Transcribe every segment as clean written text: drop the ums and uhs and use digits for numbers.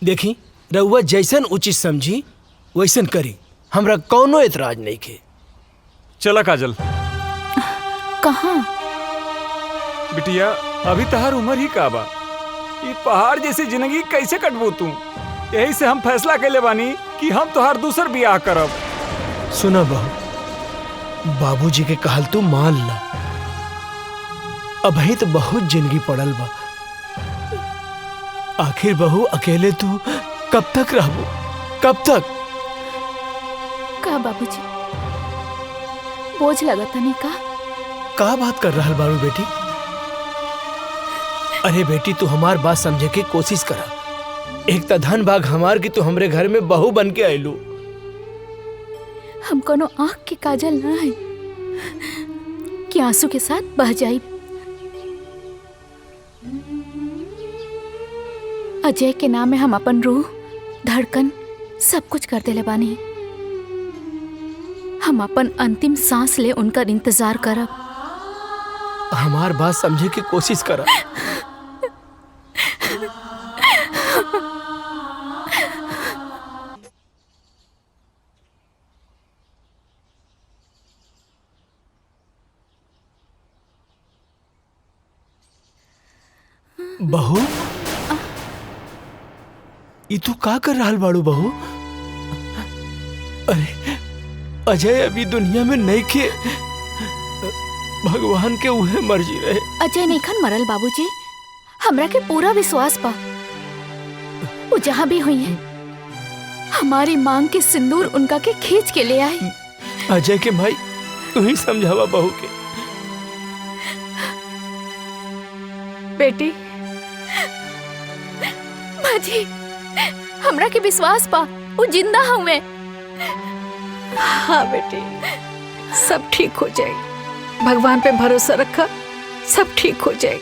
देखी रउआ जैसन उचित समझी वैसन करी, हमरा कौनो एतराज नहीं के। चला काजल। कहाँ? बिटिया अभी तहार उम्र ही का बा, ये पहाड़ जैसी जिंदगी कैसे कटबू तू? यही से हम फैसला कैले बानी कि हम तोहार दूसर बियाह करब। सुना बहू, बाबूजी के कहल तू मान ला। अभी तो बहुत जिंदगी पड़ल बा। आखिर बहू अकेले तू कब तक रहबू? कब तक? का बाबूजी बोझ लगता नहीं का बात कर रहा बारू बेटी? अरे बेटी तू हमार बात समझे के कोशिश करा। एक तो धन भाग हमार की तू हमरे घर में बहू बन के आयलू। हम कोनो आँख के काजल ना है कि आंसू के साथ बह जाई। अजय के नाम में हम अपन रूह, धड़कन सब कुछ कर देले बानी। हम अपन अंतिम सांस ले उनका इंतजार करब। हमार बात समझे की कोशिश करा। बहू, ये तू का कर रहा बाड़ू बहू? अरे अजय अभी दुनिया में नहीं के, भगवान के उहे मर्जी रहे। अजय नहीं मरल बाबूजी, हमरा के पूरा विश्वास बा वो जहाँ भी हुई है हमारी मांग के सिंदूर उनका के खींच के ले आए। अजय के भाई तू ही समझावा बहू के। बेटी माजी, हमरा के विश्वास पा वो जिंदा हुए। हाँ बेटी, सब ठीक हो जाए। भगवान पे भरोसा रखा, सब ठीक हो जाए।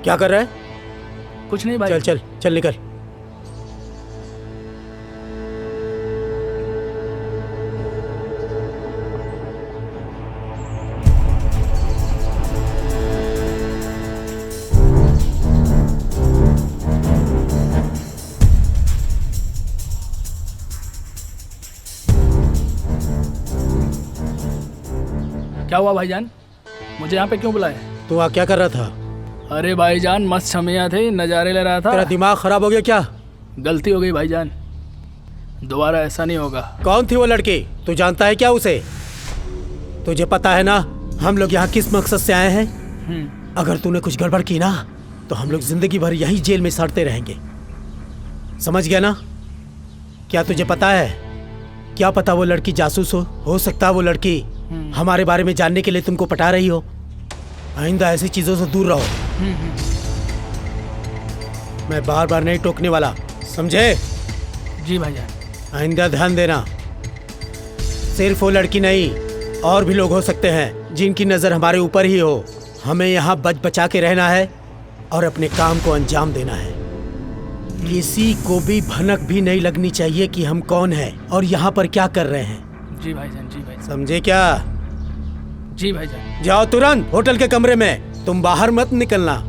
क्या कर रहा है? कुछ नहीं भाई। चल चल चल निकल। क्या हुआ भाईजान? मुझे यहाँ पे क्यों बुलाए? तू वहाँ क्या कर रहा था? अरे भाईजान मस्त छमिया थे, नज़ारे ले रहा था। तेरा दिमाग खराब हो गया क्या? गलती हो गई भाईजान, दोबारा ऐसा नहीं होगा। कौन थी वो लड़की? तू जानता है क्या उसे? तुझे पता है ना हम लोग यहाँ किस मकसद से आए हैं? अगर तूने कुछ गड़बड़ की ना तो हम लोग जिंदगी भर यही जेल में सड़ते रहेंगे, समझ गया ना? क्या तुझे पता है? क्या पता वो लड़की जासूस हो सकता है वो लड़की हमारे बारे में जानने के लिए तुमको पटा रही हो। आइंदा ऐसी चीजों से दूर रहो। मैं बार बार नहीं टोकने वाला, समझे? जी भाईजान। आइंदा ध्यान देना। सिर्फ वो लड़की नहीं, और भी लोग हो सकते हैं जिनकी नजर हमारे ऊपर ही हो। हमें यहाँ बच बचा के रहना है और अपने काम को अंजाम देना है। किसी को भी भनक भी नहीं लगनी चाहिए कि हम कौन हैं और यहाँ पर क्या कर रहे हैं। जी भाईजान, जी भाईजान। समझे क्या? जी भाईजान। जाओ तुरंत होटल के कमरे में, तुम बाहर मत निकलना।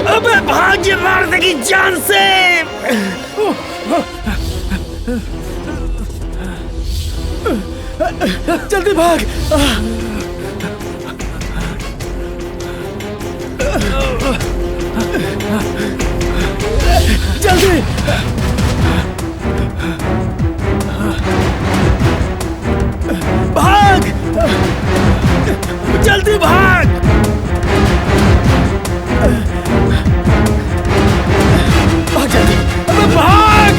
अबे भाग, ये मार देगी जान से। जल्दी भाग। जल्दी भाग, जल्दी भाग। भाग जल्दी, अबे भाग।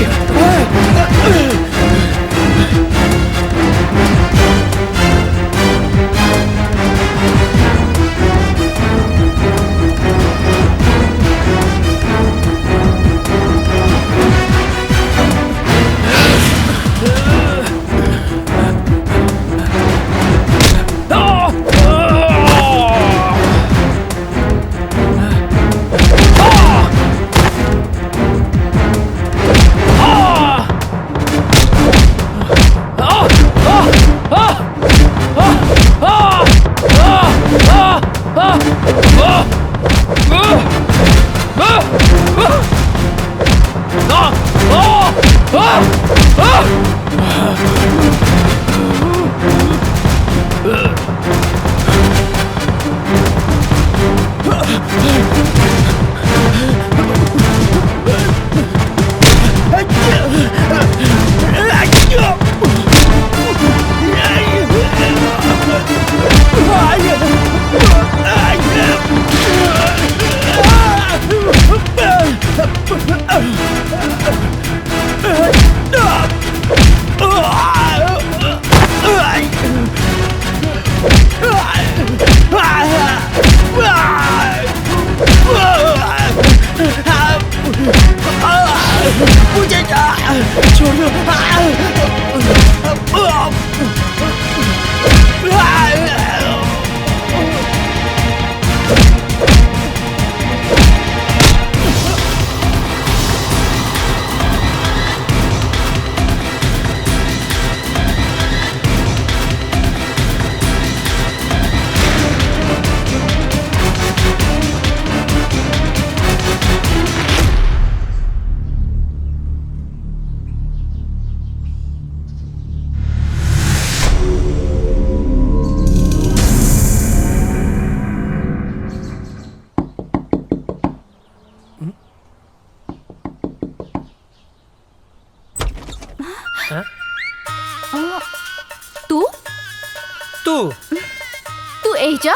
तू एजा?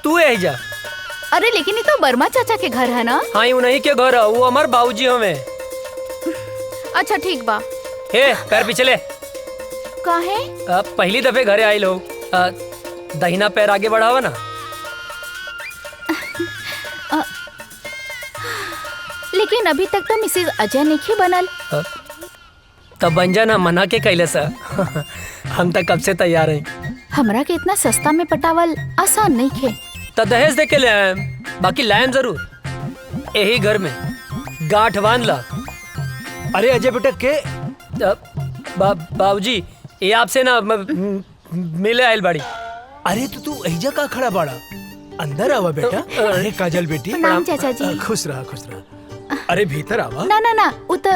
तू एजा? अरे लेकिन ये तो वर्मा चाचा के घर है ना? हाँ, उन्हीं के घर है, वो हमार बाबूजी हमें। अच्छा ठीक बा। हे पैर पिछले काहे? पहली दफे घरे आई लोग, दाहिना पैर आगे बढ़ावा ना। लेकिन अभी तक तो मिसेज अजय नहीं बनल। तब बन जाना, मना के कैले सा। हम तक कब से तैयार हैं। हमरा के इतना सस्ता में पटावल आसान नहीं खे। तो दहेज दे के ले आए, बाकी लाएम जरूर। यही घर में गांठ बांध ला। अरे अजय बेटा के बाबूजी ये आपसे ना मिले आयल बाड़ी। अरे तो तू एजा का खड़ा बाड़ा, अंदर आवा बेटा। अरे काजल बेटी प्रणाम चाचा जी। खुश रहा। अरे भीतर आवा। ना ना ना उ त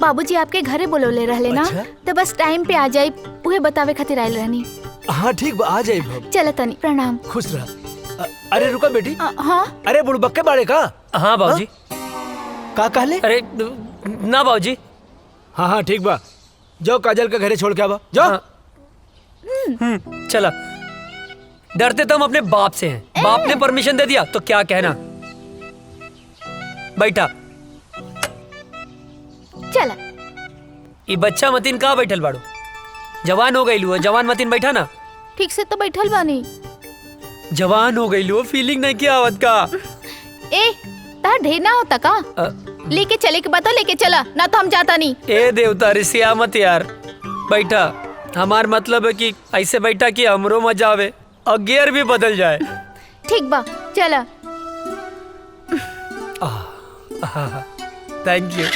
बाबूजी आपके घरे बोलौले रहले ना। अच्छा? तो बस टाइम पे आ जाई उहे बतावे खातिर आइल रहनी। हाँ ठीक बा, आ जाए भब। चल तनी प्रणाम। खुश रहा। अरे रुका बेटी। हाँ अरे बुड़बक्के बाड़े का। हाँ बाबूजी। का कहले? अरे ना बाबूजी। हाँ हाँ ठीक बा, जाओ काजल का घरे छोड़ के आवा जाओ। चला। डरते तो हम अपने बाप से हैं। बाप ने परमिशन दे दिया तो क्या कहना। बैठा। चला। ये बच्चा मतीन कहाँ बैठल बाड़ू? जवान हो गई लू, जवान मतीन बैठा ना। ठीक से तो बैठल बानी। जवान हो गई लू, फीलिंग नहीं किया आवत का। ए तार ढेर ना होता का? लेके चले के बता, लेके चला ना तो हम जाता नहीं। ए देवता रिसिया मत यार। बैठा। हमार मतलब है कि ऐसे बैठा कि हमरो मजा आवे और गियर भी बदल जाए। ठीक बा चला। Thank you.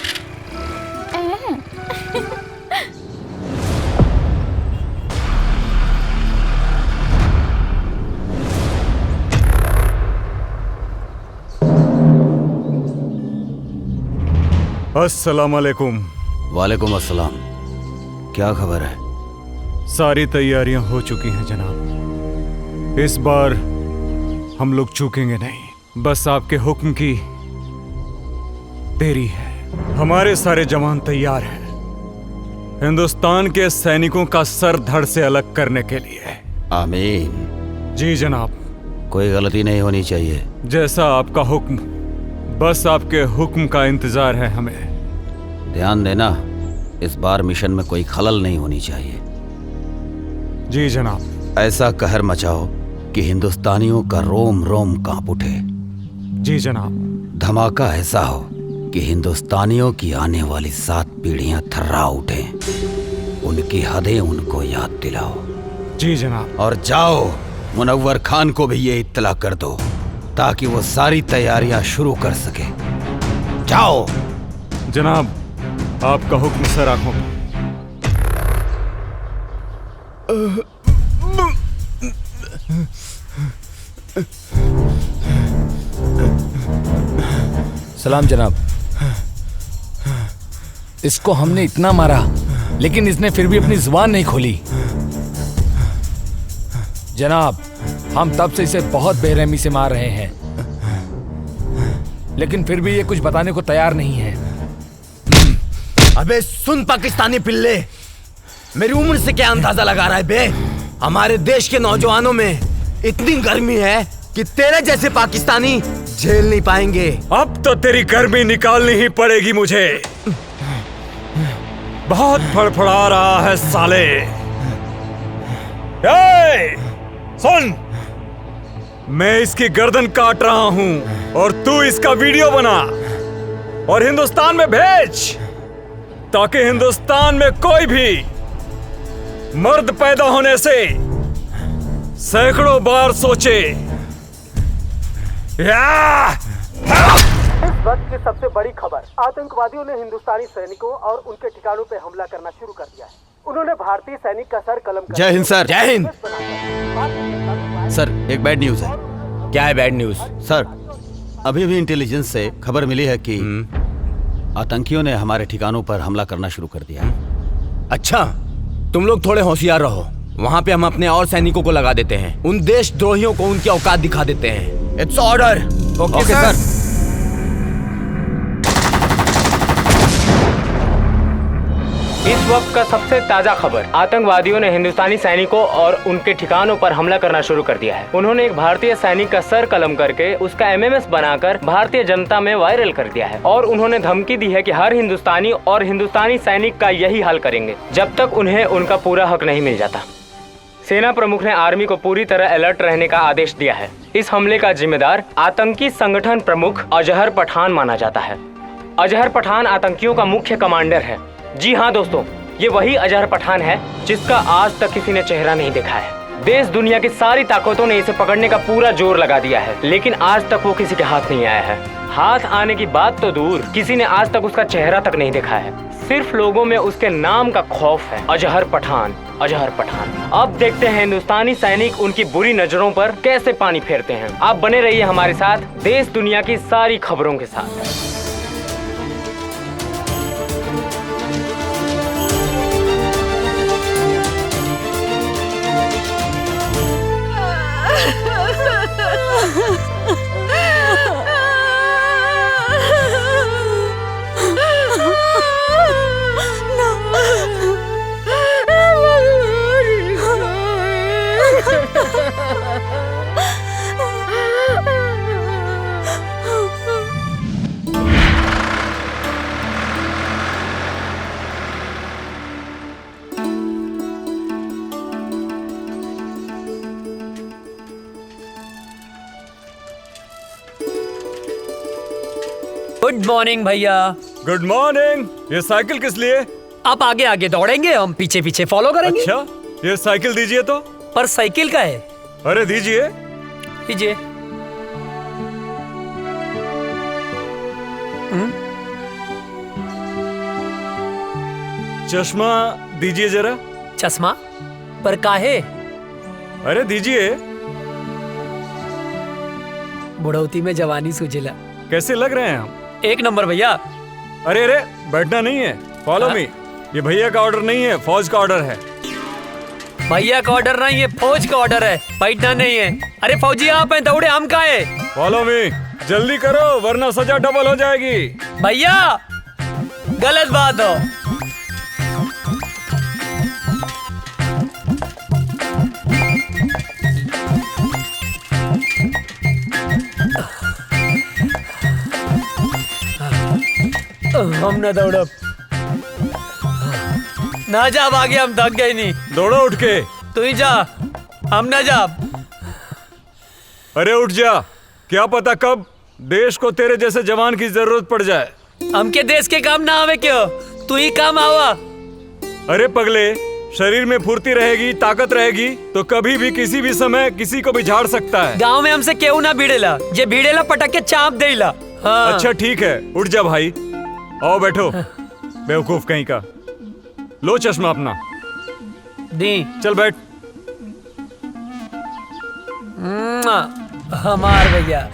अस्सलाम वालेकुम। वालेकुम अस्सलाम। क्या खबर है? सारी तैयारियां हो चुकी हैं जनाब। इस बार हम लोग चूकेंगे नहीं। बस आपके हुक्म की देरी है। हमारे सारे जवान तैयार हैं हिंदुस्तान के सैनिकों का सर धड़ से अलग करने के लिए। आमीन। जी जनाब। कोई गलती नहीं होनी चाहिए। जैसा आपका हुक्म, बस आपके हुक्म का इंतजार है हमें। ध्यान देना, इस बार मिशन में कोई खलल नहीं होनी चाहिए। जी जनाब। ऐसा कहर मचाओ कि हिंदुस्तानियों का रोम रोम कांप उठे। जी जनाब। धमाका ऐसा हो कि हिंदुस्तानियों की आने वाली 7 पीढ़ियां थर्रा उठें। उनकी हदें उनको याद दिलाओ। जी जनाब। और जाओ मुनव्वर खान को भी ये इत्तला कर दो ताकि वो सारी तैयारियां शुरू कर सके। जाओ। जनाब आपका हुक्म सर आंखों पे। सलाम जनाब। इसको हमने इतना मारा लेकिन इसने फिर भी अपनी जुबान नहीं खोली। जनाब हम तब से इसे बहुत बेरहमी से मार रहे हैं लेकिन फिर भी ये कुछ बताने को तैयार नहीं है। अबे सुन पाकिस्तानी पिल्ले, मेरी उम्र से क्या अंदाजा लगा रहा है बे? हमारे देश के नौजवानों में इतनी गर्मी है कि तेरे जैसे पाकिस्तानी झेल नहीं पाएंगे। अब तो तेरी गर्मी निकालनी ही पड़ेगी मुझे। बहुत फड़फड़ा रहा है साले। सुन, मैं इसकी गर्दन काट रहा हूं और तू इसका वीडियो बना और हिंदुस्तान में भेज ताकि हिंदुस्तान में कोई भी मर्द पैदा होने से सैकड़ों बार सोचे। इस वक्त की सबसे बड़ी खबर, आतंकवादियों ने हिंदुस्तानी सैनिकों और उनके ठिकानों पर हमला करना शुरू कर दिया है। उन्होंने भारतीय सैनिक का सर कलम कर जय हिंद सर। जय हिंद सर, एक बैड न्यूज है। क्या है बैड न्यूज? सर, अभी भी इंटेलिजेंस से खबर मिली है कि आतंकियों ने हमारे ठिकानों पर हमला करना शुरू कर दिया है। अच्छा, तुम लोग थोड़े होशियार रहो। वहाँ पे हम अपने और सैनिकों को लगा देते हैं। उन देशद्रोहियों को उनकी औकात दिखा देते हैं। It's order. ओके सर। इस वक्त का सबसे ताजा खबर, आतंकवादियों ने हिंदुस्तानी सैनिकों और उनके ठिकानों पर हमला करना शुरू कर दिया है। उन्होंने एक भारतीय सैनिक का सर कलम करके उसका एमएमएस बनाकर भारतीय जनता में वायरल कर दिया है और उन्होंने धमकी दी है कि हर हिंदुस्तानी और हिंदुस्तानी सैनिक का यही हाल करेंगे जब तक उन्हें उनका पूरा हक नहीं मिल जाता। सेना प्रमुख ने आर्मी को पूरी तरह अलर्ट रहने का आदेश दिया है। इस हमले का जिम्मेदार आतंकी संगठन प्रमुख अजहर पठान माना जाता है। अजहर पठान आतंकियों का मुख्य कमांडर है। जी हाँ दोस्तों, ये वही अजहर पठान है जिसका आज तक किसी ने चेहरा नहीं देखा है। देश दुनिया की सारी ताकतों ने इसे पकड़ने का पूरा जोर लगा दिया है, लेकिन आज तक वो किसी के हाथ नहीं आया है। हाथ आने की बात तो दूर, किसी ने आज तक उसका चेहरा तक नहीं देखा है। सिर्फ लोगों में उसके नाम का खौफ है, अजहर पठान, अजहर पठान। अब देखते हैं हिंदुस्तानी सैनिक उनकी बुरी नजरों पर कैसे पानी फेरते हैं। आप बने रहिए हमारे साथ देश दुनिया की सारी खबरों के साथ। गुड मॉर्निंग भैया। Good morning. ये साइकिल किस लिए? आप आगे आगे दौड़ेंगे, हम पीछे पीछे फॉलो करेंगे। अच्छा, ये साइकिल दीजिए तो। पर साइकिल का है। अरे दीजिए। दीजिए। चश्मा दीजिए जरा। चश्मा पर काहे? अरे दीजिए। बुढ़ौती में जवानी सूझेला। कैसे लग रहे हैं हम? एक नंबर भैया। अरे अरे बैठना नहीं है, फॉलो मी। ये भैया का ऑर्डर नहीं है, फौज का ऑर्डर है। भैया का ऑर्डर नहीं है, फौज का ऑर्डर है, बैठना नहीं है। अरे फौजी आप हैं, दौड़े हम का है। फॉलो मी, जल्दी करो वरना सजा डबल हो जाएगी। भैया गलत बात हो। हम न दौड़ब ना, जा आगे, हम थक गए नहीं। दौड़ो उठ के। तू ही जा, हम ना जा। अरे उठ जा, क्या पता कब देश को तेरे जैसे जवान की जरूरत पड़ जाए। हमके देश के काम ना आवे क्यों, तू ही काम आवा। अरे पगले, शरीर में फुर्ती रहेगी, ताकत रहेगी तो कभी भी किसी भी समय किसी को भी झाड़ सकता है। गांव में हमसे केहू ना भिड़ेला, जे भिड़ेला पटक के चाप देला। हाँ। अच्छा ठीक है, उठ जा भाई। आओ बैठो, बेवकूफ कहीं का। लो चश्मा अपना दी। चल बैठ। हमार भैया।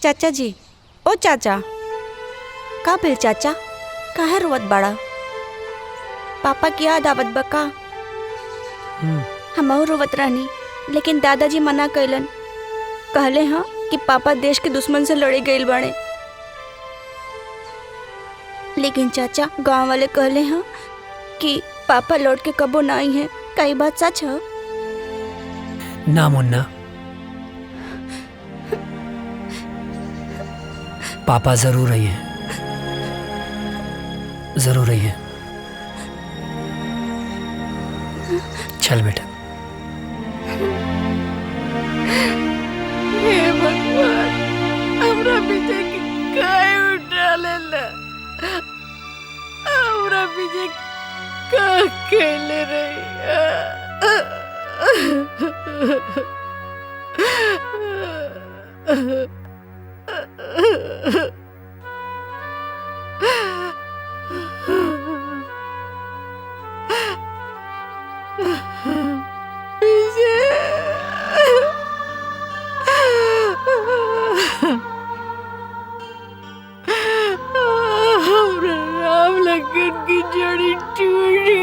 चाचा जी, ओ चाचा, का भेल चाचा, काहे रोवत बड़ा? पापा की याद आवत बा का? हमहू रोवत रहनी, लेकिन दादाजी मना कैलन। कहले हाँ कि पापा देश के दुश्मन से लड़े गइल बाड़े। लेकिन चाचा, गांव वाले कहले हाँ कि पापा लौट के कबो ना आई हैं। का ई बात सच है? ना मुन्ना, पापा जरूर आई हैं, जरूर आई हैं। चल बेटा। हे भगवान, हमरा पीछे काहे उठा लेला? हमरा पीछे का खेले रही? राम लखन की जड़ी टूट गई।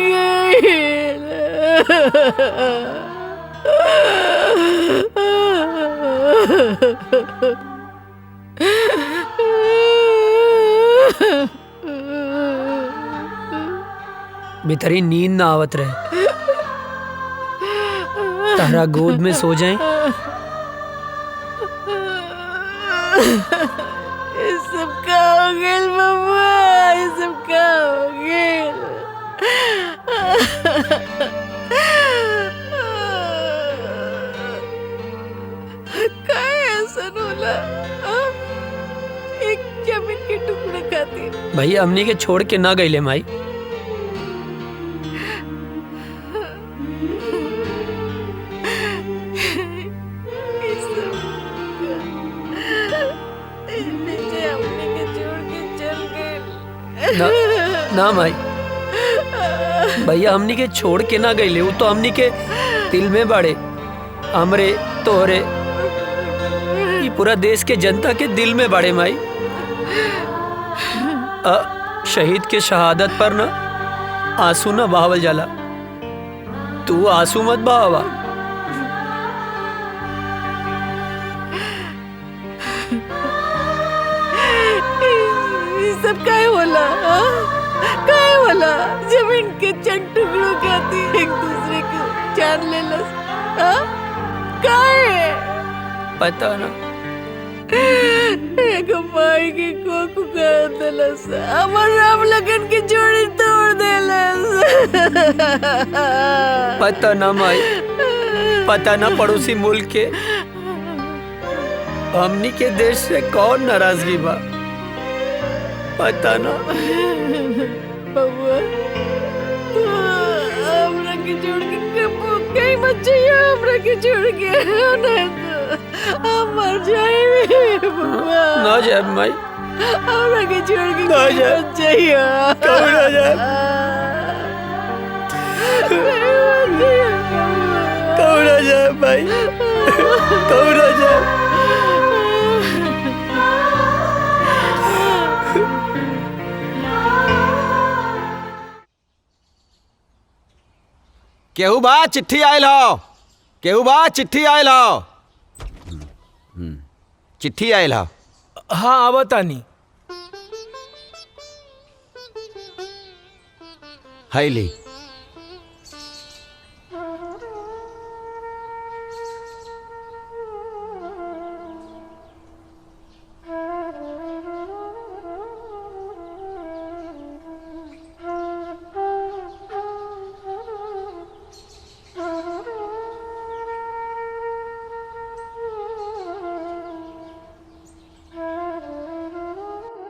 भीतरी नींद ना आवत रहे, तारा गोद में सो जाए। ये सब का हो गया बबुआ, ये सब का हो गया। काय ऐसा होला? एक जमीन के टुकड़े खातिर भैया हमनी के छोड़ के ना गईले माई। ना, ना माई, भैया हमनी के छोड़ के ना गईले, वो तो हमनी के दिल में बाड़े। हमरे तोहरे ये पूरा देश के जनता के दिल में बाड़े माई। शहीद के शहादत पर ना आंसू ना बहावल जाला, तू आंसू मत बहावा। सब काय होला? काय होला? जमीन के चंद टुकड़ों खाती एक दूसरे को जान ले लस। काय पता ना एक माई के कोकू कर देलस, हमर राम लगन की जोड़ी तोड़ देलस। पता ना माई, पता ना पड़ोसी मुल्क के हमनी के देश से कौन नाराजगी बा, पता ना। बबुआ तू हमरा के छोड़ के कहीं मत जाइए, हमरा के छोड़ के नहीं तो हम मर जाएंगे बबुआ। ना जाए माई, हमरा के छोड़ के ना जाए, मत जाइए। कभी ना जाए, कभी ना जाए भाई, कभी ना जाए। केहू बा चिट्ठी आयल हो, केहू बा चिट्ठी आयल हो, चिट्ठी आयल हो। हाँ आवतानी। हैली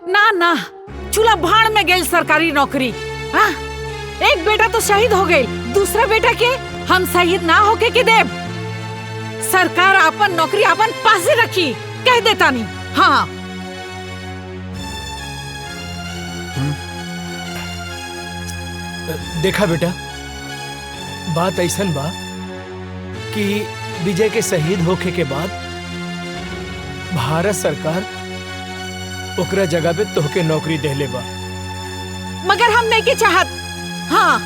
ना ना, चूल्हा भाड़ में गई सरकारी नौकरी। हाँ? एक बेटा तो शहीद हो गई, दूसरा बेटा के हम शहीद ना होके के देव। सरकार अपन नौकरी अपन पास ही रखी, कह देता नहीं। हाँ देखा बेटा, बात ऐसन बा कि विजय के शहीद होखे के बाद भारत सरकार ओकरा जगह पे तोहके नौकरी देले बा। मगर हम नहीं के चाहत। हाँ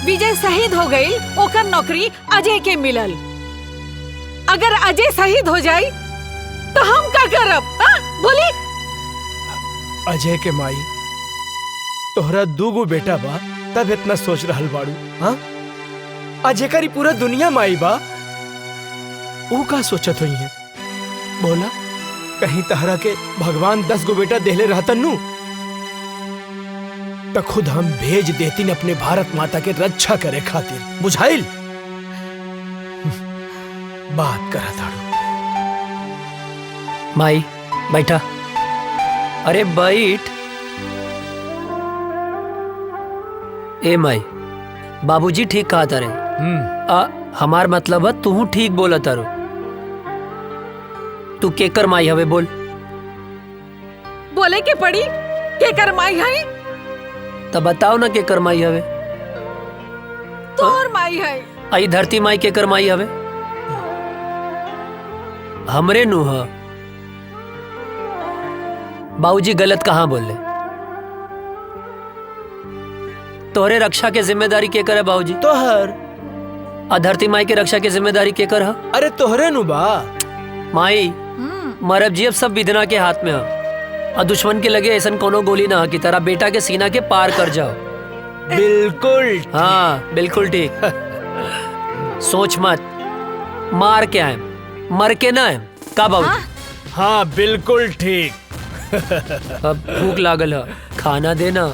विजय शहीद हो गई, ओकर नौकरी अजय के मिलल। अगर अजय शहीद हो जाई तो हम क्या करब? बोली। अजय के माई, तोहरा दूगो बेटा बा तब इतना सोच रहल बाड़ू। हाँ अजय करी पूरा दुनिया माई बा, वो का सोचत हुई है? बोला कहीं तहरा के भगवान 10 गो बेटा देले रहतन नु तो खुद हम भेज देती न अपने भारत माता के रक्षा करे खातिर। बुझाइल? बात करा ताड़ू। माई बैठा। अरे बैठ। ए माई, बाबूजी ठीक कहा तारे। हमार मतलब है तू ठीक बोला तारो। तू केकर माई हवे बोल? बोले के पड़ी केकर माई है? तब बताओ ना केकर माई हवे। तोर माई है। आई धरती माई केकर माई हवे? हमरे नु ह। बाबूजी गलत कहाँ बोले? तोहरे रक्षा के जिम्मेदारी केकर है बाबूजी? तोहर। धरती माई के रक्षा के जिम्मेदारी केकर है? अरे तोहरे नु बा। माई मरब जी अब सब विधना के हाथ में है, और दुश्मन के लगे ऐसा कोनो गोली ना कि तेरा बेटा के सीना के पार कर जाओ। बिल्कुल हाँ बिल्कुल ठीक। सोच मत, मार के आए मर के ना आए का बाबूजी? हाँ बिल्कुल ठीक। अब भूख लागल है, खाना देना।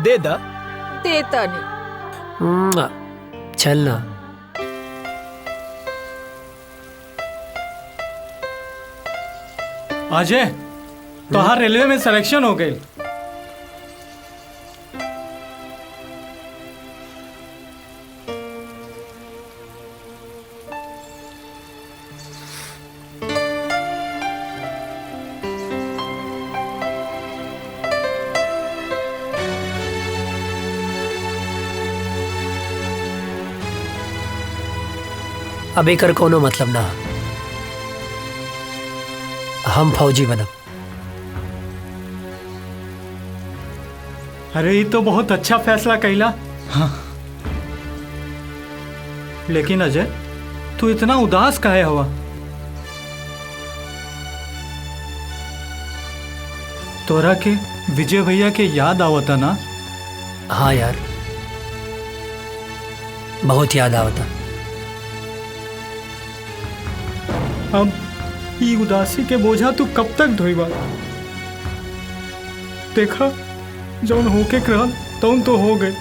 दे दा। देता नहीं। चलना। अजय, तोहार रेलवे में सिलेक्शन हो गई। अब एकर कोनो मतलब ना, हम फौजी बनब। अरे ये तो बहुत अच्छा फैसला कैला। हाँ। लेकिन अजय, तू इतना उदास काहे हुआ? तोरा के विजय भैया के याद आवता ना? हाँ यार, बहुत याद आवता। अब ये उदासी के बोझा तू कब तक ढोईबा? देखा, जौन होके रहल तौन तो हो गए।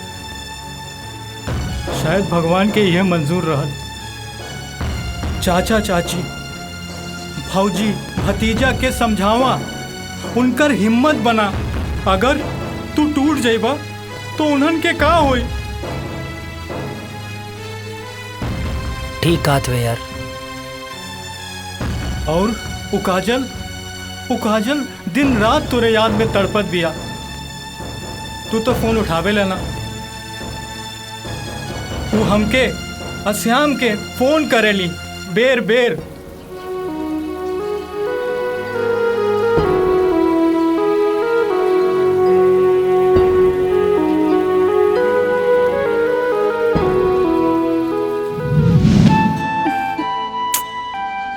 शायद भगवान के यह मंजूर रहल। चाचा चाची, भौजी, भतीजा के समझावा, उनकर हिम्मत बना। अगर तू टूट जाइबा तो उन्हन के का होई? ठीक कहत वे यार। और वो काजल दिन रात तोरे याद में तड़पत बिया। तू तो फोन उठावे लेना। तू हमके अश्याम के फोन करेली बेर बेर।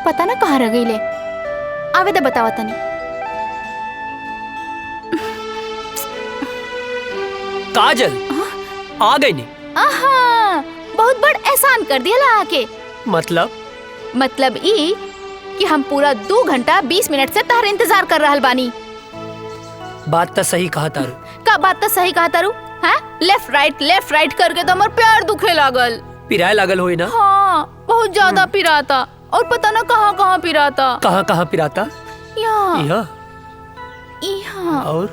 पता ना कहाँ रह गई ले। आवे दे बतावा तनी। काजल आ गई नहीं? आहा, बहुत बड़ एहसान कर दिया ला आके। मतलब ई कि हम पूरा 2 घंटा 20 मिनट से तार इंतजार कर रहल बानी। बात तो सही कहा तारू। का बात तो सही कहा तारू? हाँ, लेफ्ट राइट करके तो हमार पैर दुखे लागल। पिराए लागल होई ना? हाँ, बहुत ज्यादा पिराता। और पता ना कहाँ कहाँ पिराता। कहाँ पिराता? यहाँ और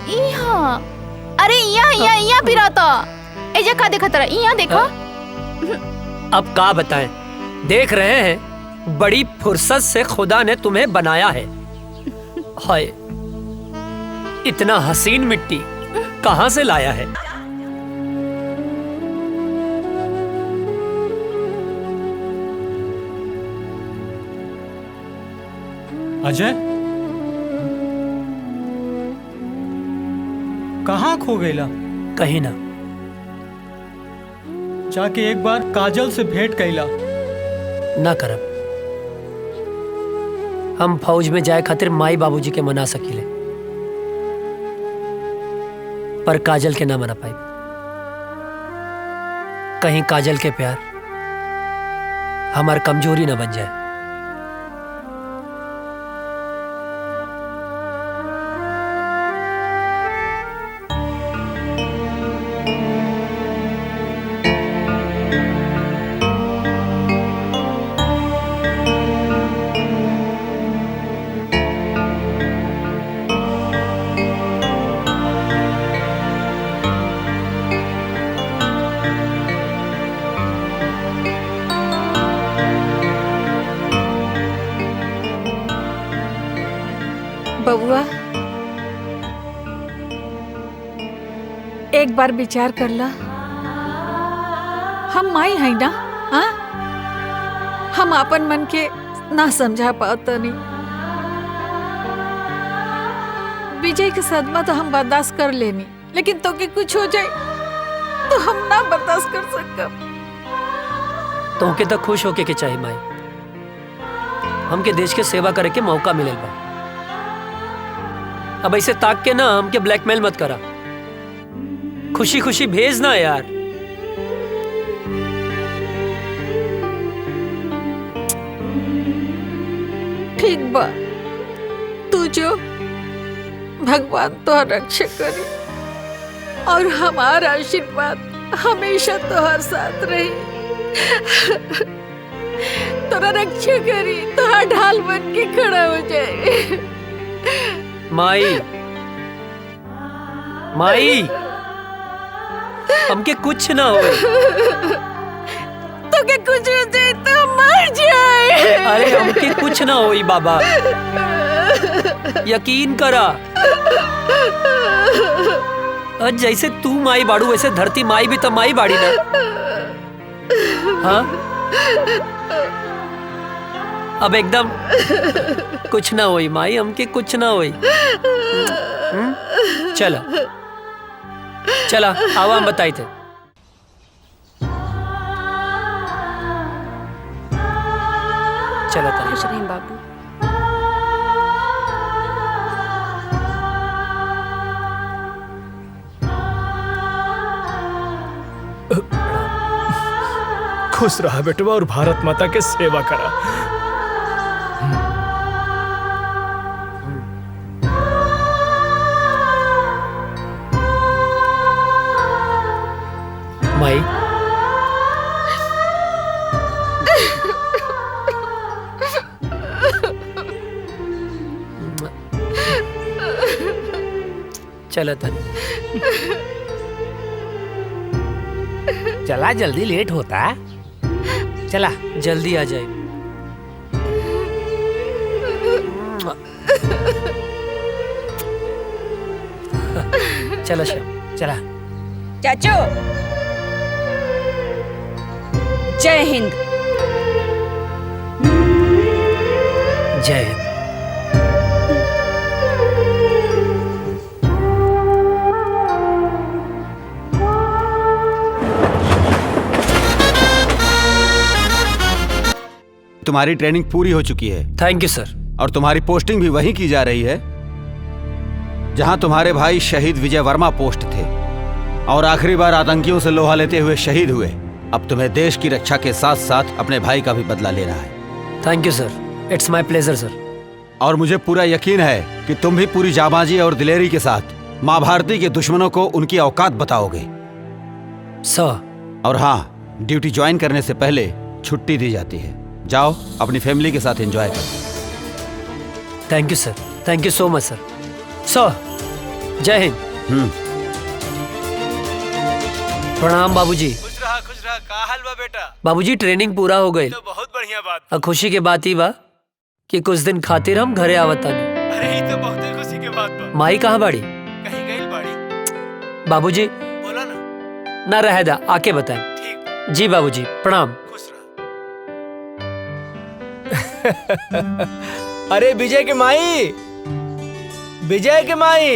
यहाँ। अरे यहाँ पिराता। एजा का देखा तेरा? यहाँ देखा। अब का बताएं, देख रहे हैं बड़ी फुर्सत से खुदा ने तुम्हें बनाया है। हाय, इतना हसीन मिट्टी कहाँ से लाया है? अजय, कहाँ खो गईला? कहीं ना। जाके एक बार काजल से भेंट कैला। ना करब। हम फौज में जाए खातिर माई बाबूजी के मना सकीले, पर काजल के ना मना पाई। कहीं काजल के प्यार हमार कमजोरी ना बन जाए। बबुआ, एक बार विचार कर ला। हम माई है ना? हाँ, हम अपन मन के ना समझा पाता नहीं। विजय के सदमा तो हम बर्दाश्त कर लेनी, लेकिन तो के कुछ हो जाए तो हम ना बर्दाश्त कर सकब। तो के तो खुश होके के चाहिए माई। हमके देश के सेवा करे के मौका मिलल बा। अब ऐसे ताक के ना हमके ब्लैकमेल मत करा। खुशी खुशी भेज ना यार। ठीक बा, तू जो भगवान तो रक्षा करी और हमारा आशीर्वाद हमेशा तोहर साथ रही। तोरा रक्षा करी, तोहरा ढाल बन के खड़ा हो जाए। माई माई हमके कुछ ना हो। तो के कुछ हो जाए तो मर जाए। अरे हमके कुछ ना होई बाबा, यकीन करा। और जैसे तू माई बाड़ू वैसे धरती माई भी तो माई बाड़ी ना। हाँ अब एकदम कुछ ना होई माई, हमके कुछ ना होई। चला चला आवा हम बताई थे। चला खुश रहें बाबू। खुश रहा बेटवा और भारत माता के सेवा करा। माई चला तन चला जल्दी लेट होता। चला जल्दी आ जाए। चला श्याम चला। चाचू जय हिंद। जय हिंद। तुम्हारी ट्रेनिंग पूरी हो चुकी है। थैंक यू सर। और तुम्हारी पोस्टिंग भी वहीं की जा रही है जहां तुम्हारे भाई शहीद विजय वर्मा पोस्ट थे और आखिरी बार आतंकियों से लोहा लेते हुए शहीद हुए। अब तुम्हें देश की रक्षा के साथ साथ अपने भाई का भी बदला लेना है। Thank you sir, it's my pleasure sir. और मुझे पूरा यकीन है कि तुम भी पूरी जाबाजी और दिलेरी के साथ माँ भारती के दुश्मनों को उनकी औकात बताओगे सर। और हाँ, ड्यूटी ज्वाइन करने से पहले छुट्टी दी जाती है। जाओ अपनी फैमिली के साथ एंजॉय करो। Thank you sir, thank you so much सर। सर जय हिंद। प्रणाम बाबूजी। खुश रहा का हाल बा बेटा? बाबूजी ट्रेनिंग पूरा हो गई। तो बहुत बढ़िया बात। अब खुशी के बात ही बा कि कुछ दिन खातिर हम घरे आवतानी। अरे ये तो बहुत खुशी के बात बा। माई कहाँ बाड़ी? कहीं गई बाड़ी। बाबूजी बोला ना। ना रह दा, आके बताएं। ठीक। जी बाबूजी प्रणाम। खुश रहा। अरे विजय के माई, विजय के माई।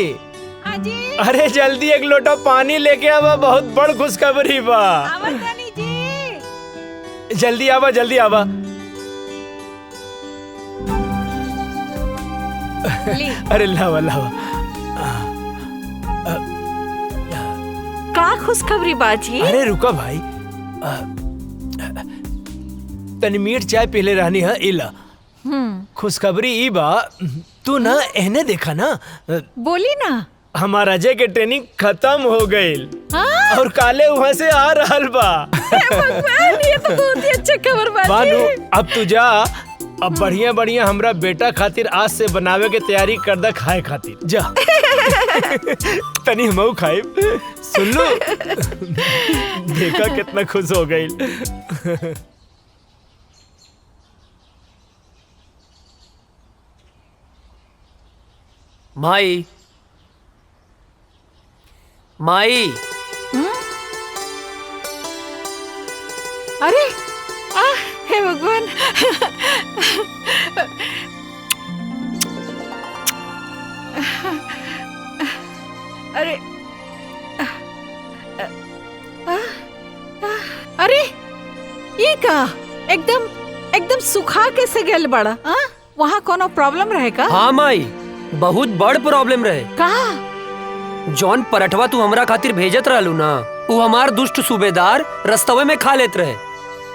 जी। अरे जल्दी एक लोटा पानी लेके आवा, बहुत बड़ खुशखबरी बा। जी। जल्दी आवा, जल्दी आवा। अरे लावा लावा। का खुशखबरी बाजी? अरे रुका भाई, तनी मीठ चाय पीले रहनी है। इला खुशखबरी ई बा, तू ना एहने देखा ना। बोली ना। हमारा अजय के ट्रेनिंग खत्म हो गई और काले वहाँ से आ रहल बा। भगवान, ये तो बहुत ही अच्छा खबर बाजी। बानू अब तू जा, अब बढ़िया बढ़िया हमरा बेटा खातिर आज से बनावे के तैयारी कर दा खाए खातिर। जा तनी हमऊ खाए। सुन लो, देखा कितना खुश हो गई। माई माई। अरे हे भगवान। अरे अरे ये का एकदम एकदम सुखा कैसे गेल बड़ा? वहाँ कोनो प्रॉब्लम रहेगा? हाँ माई, बहुत बड़ प्रॉब्लम रहे। का जॉन पराठवा तू हमरा खातिर भेजत रहलू ना, वो हमार दुष्ट सूबेदार रस्तवे में खा लेत रहे।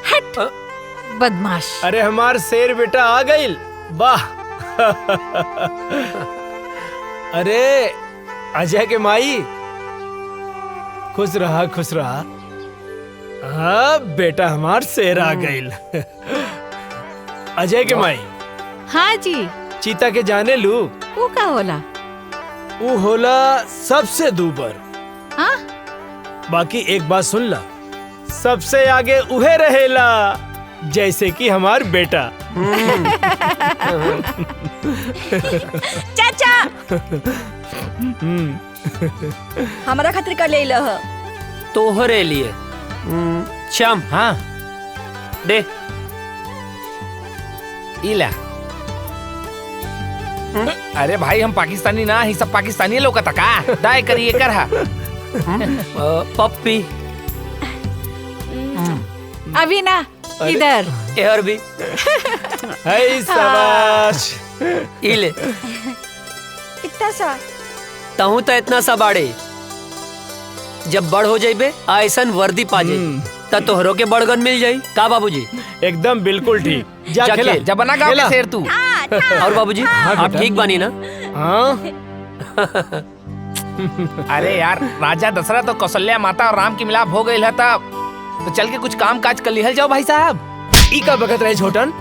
हट बदमाश। अरे हमार शेर बेटा आ गइल, वाह। अरे अजय के माई, खुश रहा खुश रहा। हाँ बेटा हमार शेर आ गइल। अजय के माई। हाँ जी। चीता के जाने लू? वो का होला? वो होला सबसे दूबर। हाँ? बाकी एक बात सुन ला, सबसे आगे उहे रहेला, जैसे कि हमार बेटा। चाचा हमारा खातिर कर ले लह। तोहरे लिए। श्याम। हाँ दे। इला। अरे भाई हम पाकिस्तानी ना, ही सब पाकिस्तानी लोग का का दाय करिए कर हा। पप्पी। अभी ना इधर। यार भी। हाय शाबाश। इले। इतना सा तहु तो इतना सा बाड़े, जब बड़ हो जाइबे ऐसन वर्दी पा जाई त तोहरो के बड़गन मिल जाई का बाबूजी? एकदम बिल्कुल ठीक। जा खेला। जब बना गाँव के शेर तू। और बाबूजी आप ठीक बानी ना? हाँ। अरे यार राजा दशरथ और कौशल्या माता और राम की मिलाप हो गई है तब तो चल के कुछ काम काज कर लिहल जाओ भाई साहब। ई का बगत रहे छोटन?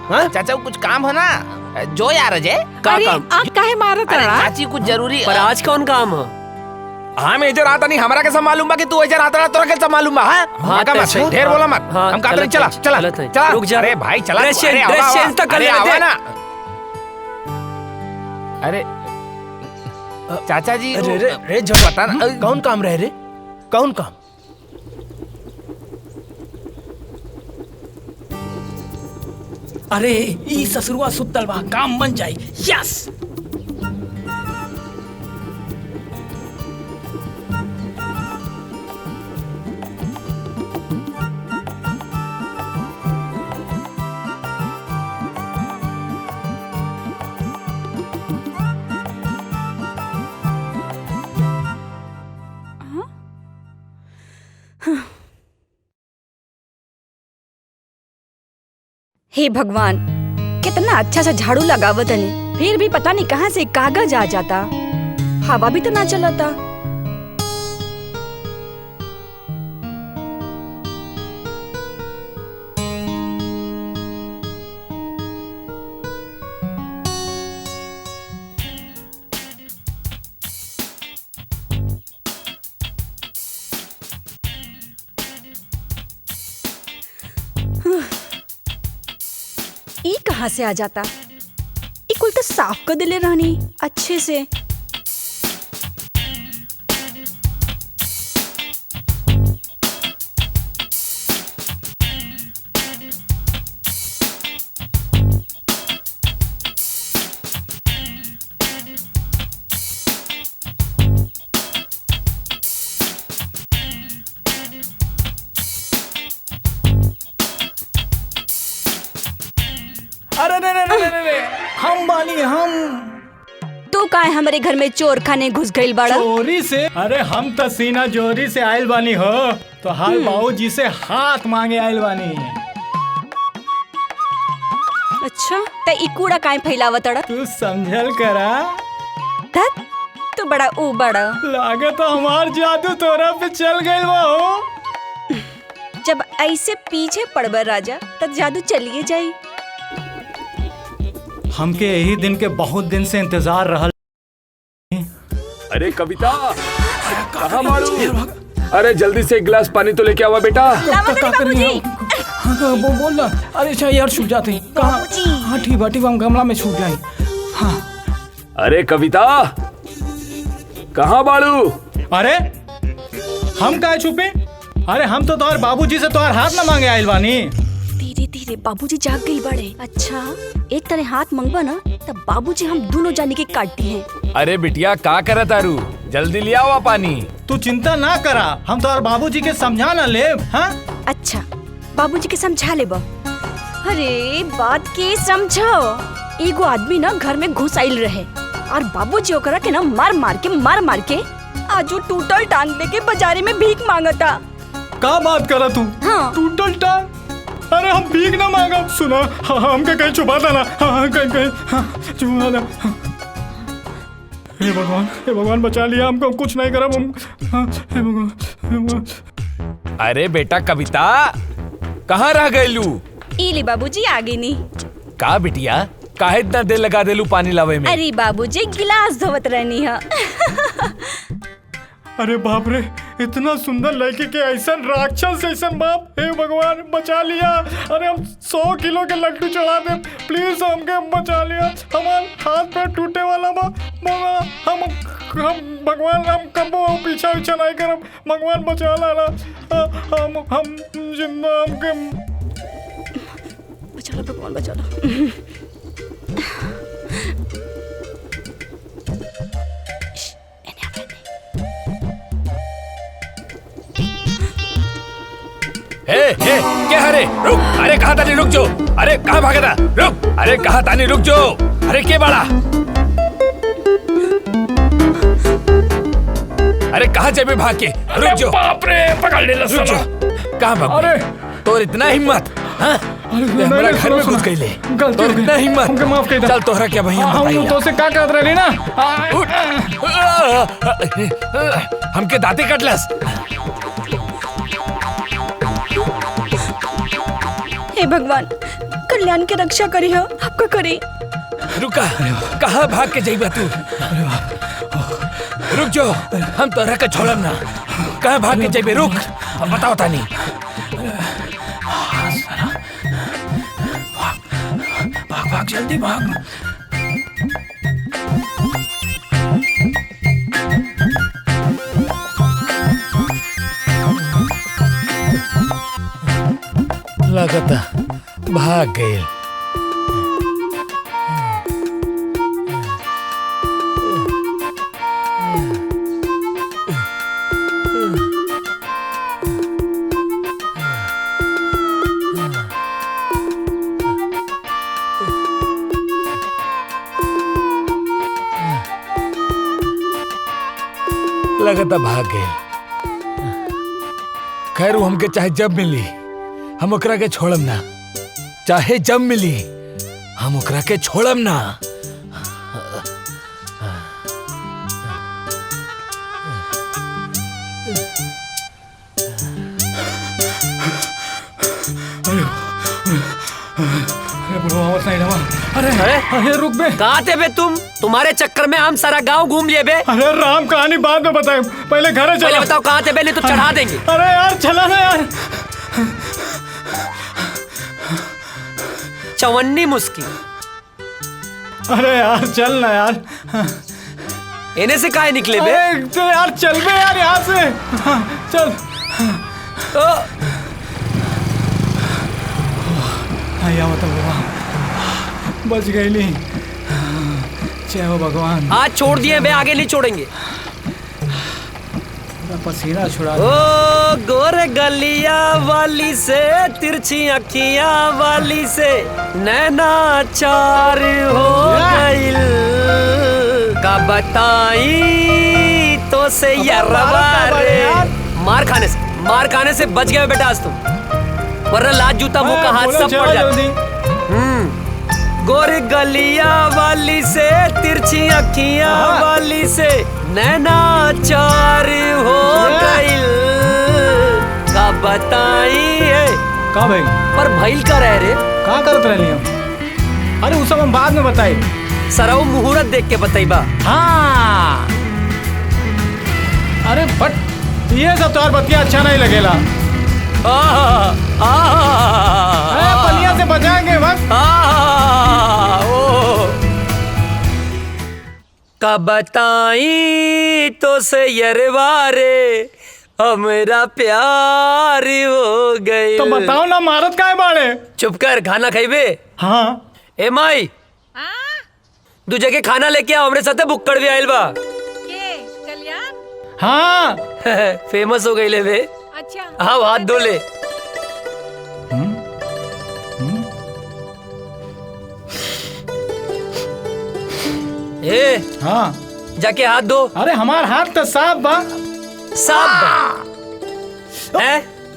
हाँ चाचा कुछ काम है ना, जो यार अजय का अरे काम? आप काहे मारत अरे रहा? चाची कुछ जरूरी। पर आज कौन काम है? हाँ मैं इधर आता नहीं, हमारा कैसा मालूम बा कि तू इधर आता रहा, तोरा कैसा मालूम बा? हाँ हाँ, मत ढेर बोला मत। हाँ, हम कहते नहीं, चला चला चला रुक जा। अरे भाई चला। ड्रेस अरे चेंज, आवा, ड्रेस आवा। चेंज तो कर अरे लेते आवा हैं। ना। अरे चाचा जी अरे रे रे जो पता ना कौन काम रहे रे? कौन काम? अरे ई ससुरवा सुतल बा, काम बन जाई। यस। हे भगवान, कितना अच्छा सा झाड़ू लगावत हनी, फिर भी पता नहीं कहाँ से कागज आ जाता। हवा भी तो ना चलता। ई कहाँ से आ जाता? ई कुल तो साफ कर दिले रहनी अच्छे से। अरे रे रे रे रे रे, हम बानी हम। तू काहे हमारे घर में चोर खाने घुस गइल बाड़ा? चोरी से? अरे हम तो सीना जोरी से आयल बानी हो, तो हाल बाबूजी से हाथ मांगे आयल बानी। अच्छा ते ई कूड़ा काहे फैलावत अड़ा? तू समझल करा। धत तू बड़ा ऊ बड़ा। लागे तो हमार जादू तोरा पे चल गइल बा हो। जब ऐसे पीछे पड़बर राजा तब जादू चलिए जाई। हमके यही दिन के बहुत दिन से इंतजार रहल। अरे कविता कहाँ मारू? अरे जल्दी से एक गिलास पानी तो लेके आवा बेटा। हाँ बोल ना। अरे अच्छा यार छूट जाते हैं कहाँ? हाँ ठीक बा हम गमला में छूट जाए। हाँ। अरे कविता कहाँ बाड़ू? अरे हम काहे छुपे? अरे हम तो तोहर बाबूजी से तोहर हाथ न मांगे आइल बानी। धीरे धीरे बाबूजी जाग गई बड़े। अच्छा एक तरह हाथ मंगवा ना तब बाबूजी हम दोनों जाने के काटती हैं। अरे बिटिया का करे तारू, जल्दी ले आओ पानी। तू चिंता ना करा, हम तोहर बाबूजी के समझा ना ले। हाँ अच्छा बाबूजी के समझा ले बा। अरे बात के समझो। एगो आदमी ना घर में घुस आइल रहे और बाबूजी ओकरा के ना मार मार के आज वो टूटल टांग लेके बाजारे में भीख मांगता। का बात करा तू? हाँ। टूटल टांग? अरे हम भीख ना मांगा, सुना हमके कहीं छुपा देना, कहीं छुपा दे। हे भगवान बचा लिया हमको, कुछ नहीं करा हम। हे भगवान। अरे बेटा कविता, कहाँ रह गयलू? इली बाबूजी आगे नहीं। का बिटिया, काहे इतना देर लगा देलू पानी लावे में? अरे बाबूजी गिलास धोवत रहनी है। अरे बाप रे, इतना सुंदर लड़की के ऐसा राक्षस ऐसा बाप, हे भगवान बचा लिया। अरे हम 100 किलो के लड्डू चढ़ा दे, प्लीज हमके बचा लिया। हमारे हाथ पैर टूटे वाला बा, हम भगवान हम कबो पीछा नहीं करब, भगवान बचा लाना। हम जिंदा हमके बचा लो भगवान, बचा लो। क्या हरे रुक, अरे कहाँ तानी रुक जो, अरे कहाँ भागा था, रुक, अरे कहाँ तानी रुक जो, अरे के बड़ा, अरे कहाँ जाबे भाग के, रुक जो, बाप रे पकड़ ले, रुक जो, कहाँ भाग? अरे तो इतना हिम्मत, हाँ? हमारा घर में घुस गई ले, तो इतना हिम्मत, हमके माफ कर दे। चल तोहरा क्या भैया हम तो से का कहत रही ना, हमके दांते कटलस। हे भगवान, कल्याण की रक्षा करी हो, आपका करी। रुका, कहाँ भाग के जाइबा तू? रुक जो, हम तोहरा के छोड़ब ना, कहाँ भाग के जाइबे, रुक, बताओ तानी। भाग जल्दी भाग। लगता भाग गए। लगता भाग गए। खैर वो हमके चाहे जब मिली हम ओकरा के छोड़म ना, चाहे जब मिली हम ओकरा के छोड़म ना। अरे रुक बे, कहाँ थे बे तुम? तुम्हारे चक्कर में हम सारा गांव घूम लिए बे। अरे राम कहानी बाद में बताए, पहले घर चलो। पहले बताओ कहाँ थे बे, नहीं तो चढ़ा देंगे। अरे यार चला ना यार। चवन्नी मुस्की। अरे यार चल ना यार। इन्हें से काहे निकले बे? तो यार चल बे यार यहाँ से, चल। आया मतलब बच गई नहीं, जय हो भगवान। आज छोड़ दिए बे, आगे नहीं छोड़ेंगे। पसीना छुड़ा। ओ गोरे गलिया वाली से, तिरछी अखियां वाली से, नैना चार हो गइल, का बताई तो से यरवा रे। मार खाने से बच गए बेटा आज तुम, वरना लात जूता मुंह का हाथ सब पड़ जाता। गोरी गलिया वाली से, तिरछी अखियां वाली से, नैना चार हो गइल, का बताई है। का भाई? पर भइल का रह रे? का करत रहली हम? अरे उस सब हम बाद में बताई। सरऊ मुहूर्त देख के बताइबा। हाँ। अरे बट ये सब तो बतिया अच्छा नहीं लगेला। पनिया से बचाएंगे बस। का बताई तो से यरवारे, हमरा प्यार हो गए। तो बताओ ना, मारत काहे बाड़े? चुप कर, खाना खाइबे? हाँ। ए माई, दू जगह खाना लेके आओ, हमरे साथे बुक्कड़ भी आइल बा। हाँ। फेमस हो गई ले बे। अच्छा। हाँ, हाथ धो ले। ए हाँ जाके हाथ धो। अरे हमार हाथ तो साफ बा। साफ बा?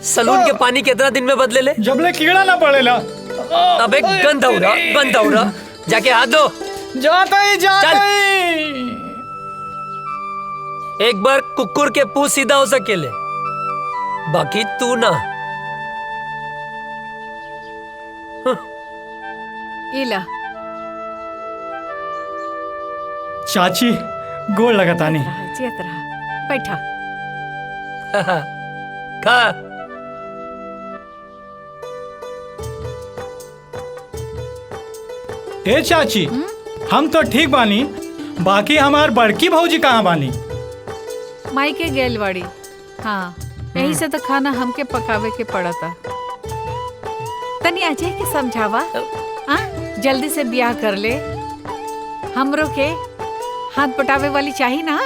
सलून के पानी कितना दिन में बदले ले? जबले कीड़ा ना पड़ेला। अबे गंदा हो रहा। जाके हाथ धो। जाता ही। एक बार कुकुर के पूंछ सीधा हो सकेले, बाकी तू ना। इला चाची गोड़ लगातानी। चेत रहा, बैठा। खा। ए चाची, हम तो ठीक बानी, बाकी हमार बड़की भौजी कहाँ बानी? माई के गेलवाड़ी। हाँ, यही से तो खाना हमके पकावे के पड़ा था। तनी अजय के समझावा, जल्दी से ब्याह कर ले। हमरो के हाथ पटावे वाली चाहिए ना।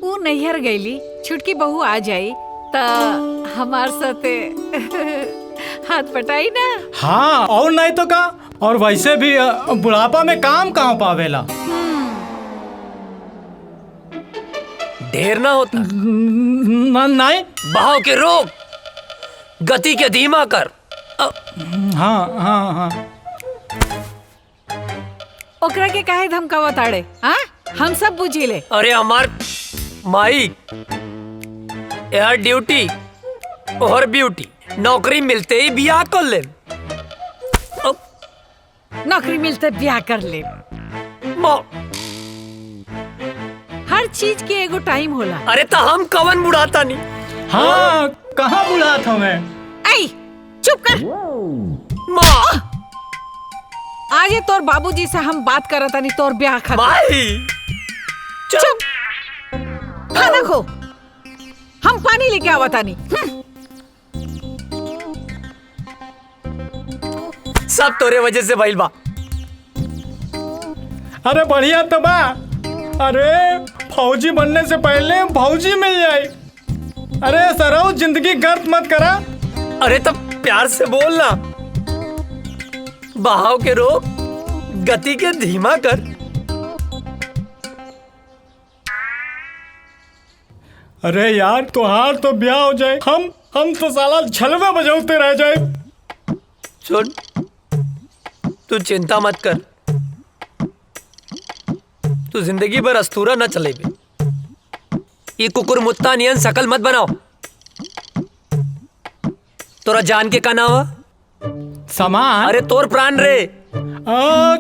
वो नैहर गईली, छुटकी बहू आ जाई ता हमार साथे हाथ पटाई ना। हाँ, और नहीं तो का। और वैसे भी बुढ़ापा में काम कहाँ पावेला। ढेर ना होता। नहीं, बहाव के रोक, गति के धीमा कर। हाँ। ओकरा के काहे धमकावा ताड़े? हाँ, हम सब बुझी ले। अरे हमार माई यार, ड्यूटी और ब्यूटी, नौकरी मिलते ही ब्याह कर ले। नौकरी मिलते ब्याह कर ले। हर चीज के एगो टाइम होला। अरे तो हम कवन बुढ़ाता नहीं। हाँ, कहाँ बुढ़ात हमें? ऐ चुप कर। माँ, आज ये तोर बाबूजी से हम बात करत नहीं, तोर ब्याह खातिर। माई चुप। खाना खो, हम पानी लेके आवता नहीं। सब तोरे वजह से भइल बा। अरे बढ़िया तो बा। अरे फौजी बनने से पहले फौजी मिल जाए। अरे सराउ, जिंदगी गर्द मत करा। अरे तब प्यार से बोलना। बहाव के रोक, गति के धीमा कर। अरे यार, तुहार तो ब्याह हो जाए, हम तो साला छलवे बजाते रह जाए। सुन, तू चिंता मत कर। तू जिंदगी भर अस्तूरा न चले बे। ये कुकुर मुत्ता नियन शकल मत बनाओ। तोरा जान के का नाम है? सामान। अरे तोर प्राण रे।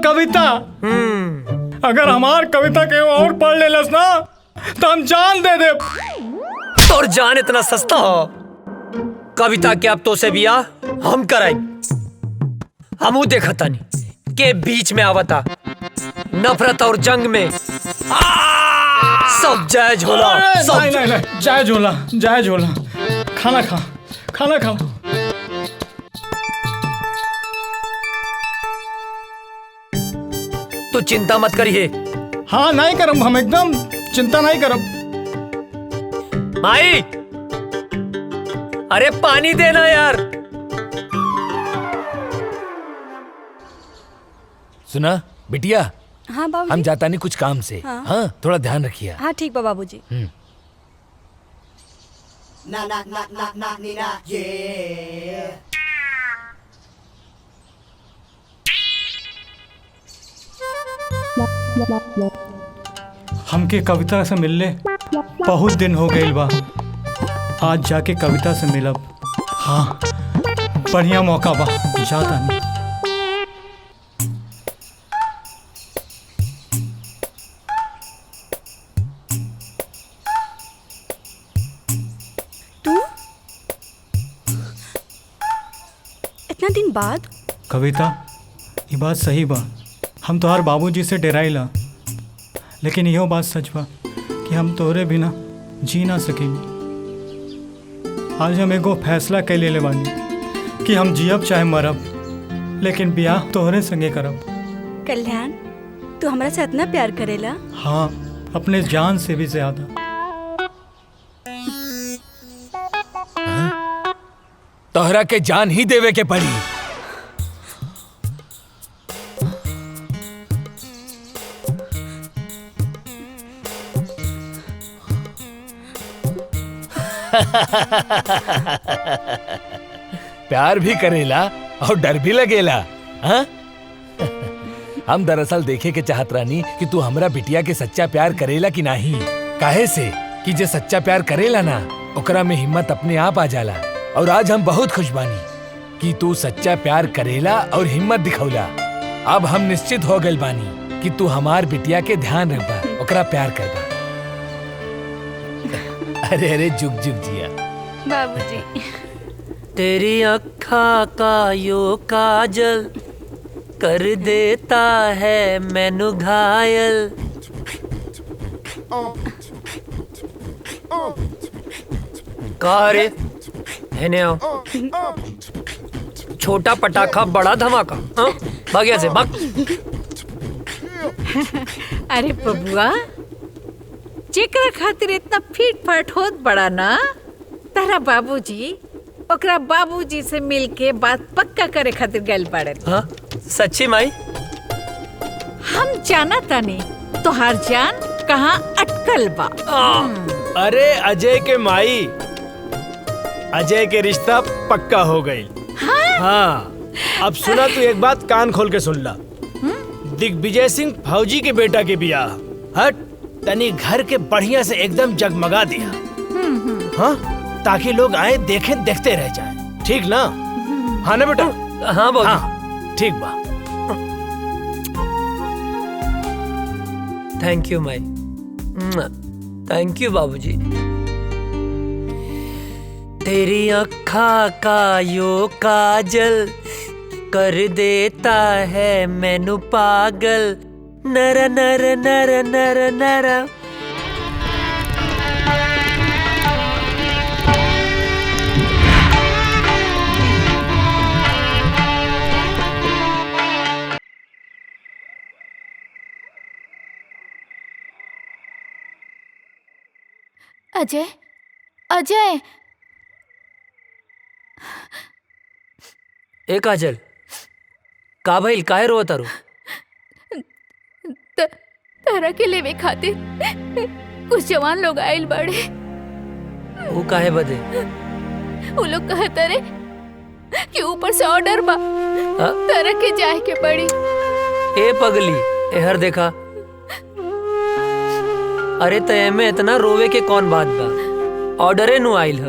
कविता। अगर हमार कविता के और पढ़ लेलस ना तो हम जान दे दे। तोर जान इतना सस्ता हो? कविता के अब तो से बियाह हम कराई। हमू देखा तानी के बीच में आवता। नफरत और जंग में सब जायज होला। नहीं, जायज होला। खाना खा। तू चिंता मत करिए। हाँ, नहीं करम, हम एकदम चिंता नहीं करम। माई, अरे पानी देना यार। सुना बिटिया, हाँ बाबूजी। हम जाता नहीं कुछ काम से। हाँ, थोड़ा ध्यान रखिए। हाँ ठीक बा बाबूजी। हमके कविता से मिलले बहुत दिन हो गए बा। आज जाके कविता से मिलब। हाँ, बढ़िया मौका बा, जाता नहीं। इतना दिन बाद? कविता, ये बात सही बा। हम तोहार बाबूजी से डराइला, लेकिन यहो बात सच बा कि हम तोहरे बिना जी ना सकेंगे। आज हम एगो फैसला कर ले बानी कि हम जियब चाहे मरब, लेकिन ब्याह तोहरे संगे करब। कल्याण, तू हमरा से इतना प्यार करेला? हाँ, अपने जान से भी ज्यादा। तोहरा के जान ही देवे के पड़ी। प्यार भी करेला और डर भी लगेला। हाँ? हम दरअसल देखे के चाहत रानी कि तू हमरा बिटिया के सच्चा प्यार करेला कि नहीं। काहे से कि जे सच्चा प्यार करेला ना ओकरा में हिम्मत अपने आप आ जाला। और आज हम बहुत खुश बानी कि तू सच्चा प्यार करेला और हिम्मत दिखौला। अब हम निश्चित हो गए बानी कि तू हमार बिटिया के ध्यान रखबा, ओकरा प्यार करबा। अरे अरे जुग जुग जिया बाबूजी। तेरी अखा का यो काजल कर देता है मैनू घायल। कहा रे हेने आओ। छोटा पटाखा बड़ा धमाका। हाँ? भाग यहाँ से भाग। अरे बबुआ, जेकरा खातिर इतना फीट फाट होत बड़ा ना, तारा बाबूजी ओकरा बाबूजी से मिलके बात पक्का करे खातिर गइल बाड़े। हाँ? सच्ची माई? हम जाना तानी तोहार जान कहाँ अटकल बा। अरे अजय के माई, अजय के रिश्ता पक्का हो गई। हाँ, अब सुना तू एक बात कान खोल के सुन ला। दिग्विजय सिंह फौजी के बेटा के बियाह हट तनी घर के बढ़िया से एकदम जगमगा दिया। हाँ, ताकि लोग आए देखे देखते रह जाए। ठीक ना? हाँ ना बेटा? हाँ बाबू। हाँ, ठीक बा। Thank you Mai. Thank you बाबूजी। तेरी अखा का यो काजल कर देता है मैनू पागल। नर नर नर नर नर। अजय, अजय। ए काजल, का भइल? काहे रोत तारू? तारा के लेवे खातिर कुछ जवान लोग आइल बड़े। वो काहे बदे? वो लोग कहते रे कि ऊपर से ऑर्डर बा, तारा के जाए के पड़ी। ए पगली, एहर देखा। अरे तय में इतना रोवे के कौन बात बा? ऑर्डरे नु आइल ह।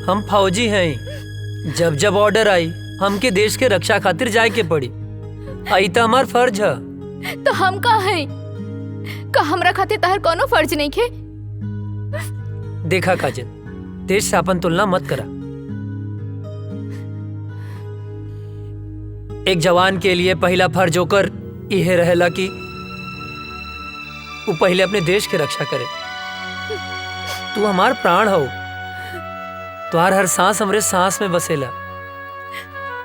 हम फौजी हैं। जब जब ऑर्डर आई हमके देश के रक्षा खातिर जाए के पड़ी। आई तो हमार फर्ज है। तो हम का है? का हमरा खातिर तार कोनो फर्ज नहीं खे? देखा काजल, देश से अपन तुलना मत करा। एक जवान के लिए पहला फर्ज होकर यह रहेला कि वो पहले अपने देश की रक्षा करे। तू हमार प्राण हो। तुहार हर सांस हमरे सांस में बसेला।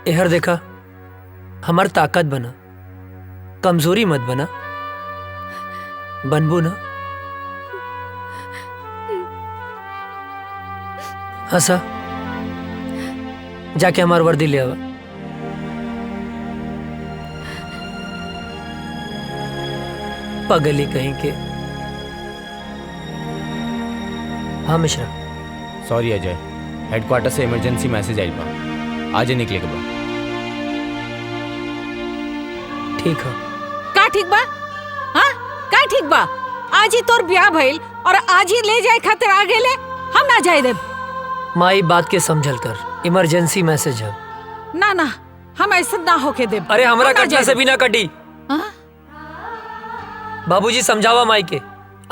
एहर देखा, हमार ताकत बना, कमजोरी मत बना। बनबू ना? हंसा। जाके हमार वर्दी ले आवा। पगली कहीं के। हाँ मिश्रा। सॉरी अजय, हेडक्वार्टर से इमरजेंसी मैसेज आइल बा, आज ही निकले के बा। ठीक है। का ठीक बा? हाँ, का ठीक बा? आज ही तोर ब्याह भइल और आज ही ले जाए खातिर आ गेले, हम ना जाए देब। माई बात के समझल कर, इमरजेंसी मैसेज है। ना ना, हम ऐसा ना होके देब। अरे हमरा कटला से भी ना कटी। बाबूजी समझावा माई के,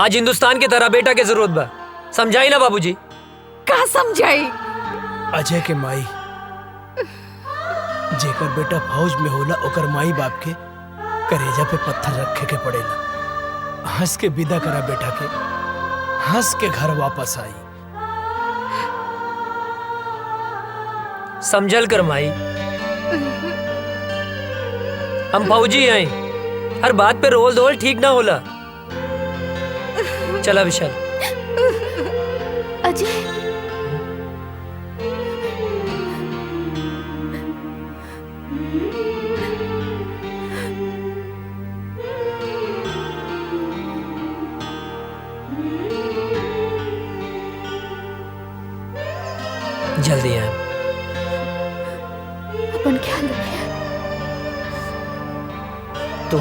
आज हिंदुस्तान के तरह बेटा के जरूरत बा। समझाई ना बाबूजी? का समझाई? अजय के माई, जेकर बेटा फौज में होला ओकर माई बाप के करेजा पे पत्थर रखे के पड़ेला। हंस के विदा करा बेटा के, हंस के घर वापस आई। समझल कर माई, हम फौजी हैं। हर बात पे रोल धोल ठीक ना होला। चला विशाल। अजय, ख्याल रखिए। तू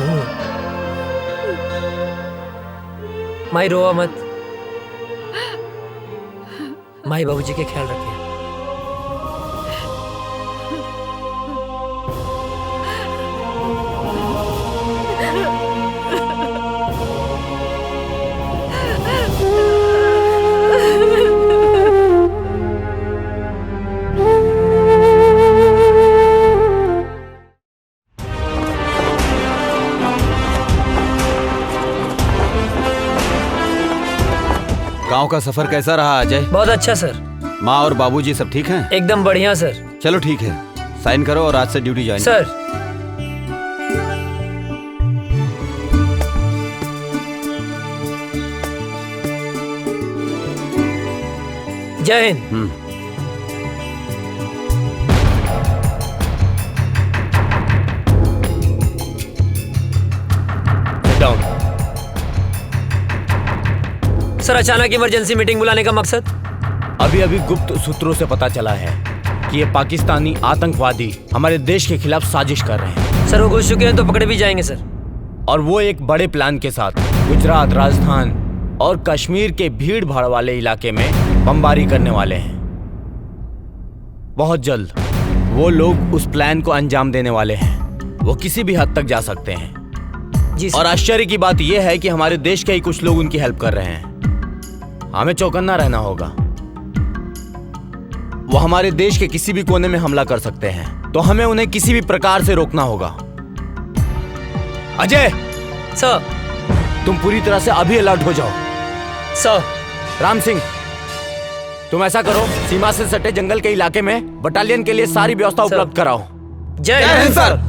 माई रोआ मत, माई बाबूजी के ख्याल रखिए। गांव का सफर कैसा रहा अजय? बहुत अच्छा सर। माँ और बाबूजी सब ठीक हैं? एकदम बढ़िया सर। चलो ठीक है, साइन करो और आज से ड्यूटी ज्वाइन सर। जय हिंद। सर, अचानक इमरजेंसी मीटिंग बुलाने का मकसद? अभी अभी गुप्त सूत्रों से पता चला है कि ये पाकिस्तानी आतंकवादी हमारे देश के खिलाफ साजिश कर रहे हैं। सर, वो घुस चुके हैं तो पकड़े भी जाएंगे सर। और वो एक बड़े प्लान के साथ गुजरात, राजस्थान और कश्मीर के भीड़ भाड़ वाले इलाके में बमबारी करने वाले हैं। बहुत जल्द वो लोग उस प्लान को अंजाम देने वाले हैं। वो किसी भी हद तक जा सकते हैं जी। और आश्चर्य की बात यह है कि हमारे देश के ही कुछ लोग उनकी हेल्प कर रहे हैं। हमें चौकन्ना रहना होगा। वो हमारे देश के किसी भी कोने में हमला कर सकते हैं, तो हमें उन्हें किसी भी प्रकार से रोकना होगा। अजय सर, तुम पूरी तरह से अभी अलर्ट हो जाओ। सर। राम सिंह, तुम ऐसा करो, सीमा से सटे जंगल के इलाके में बटालियन के लिए सारी व्यवस्था उपलब्ध कराओ। जय हिंद सर।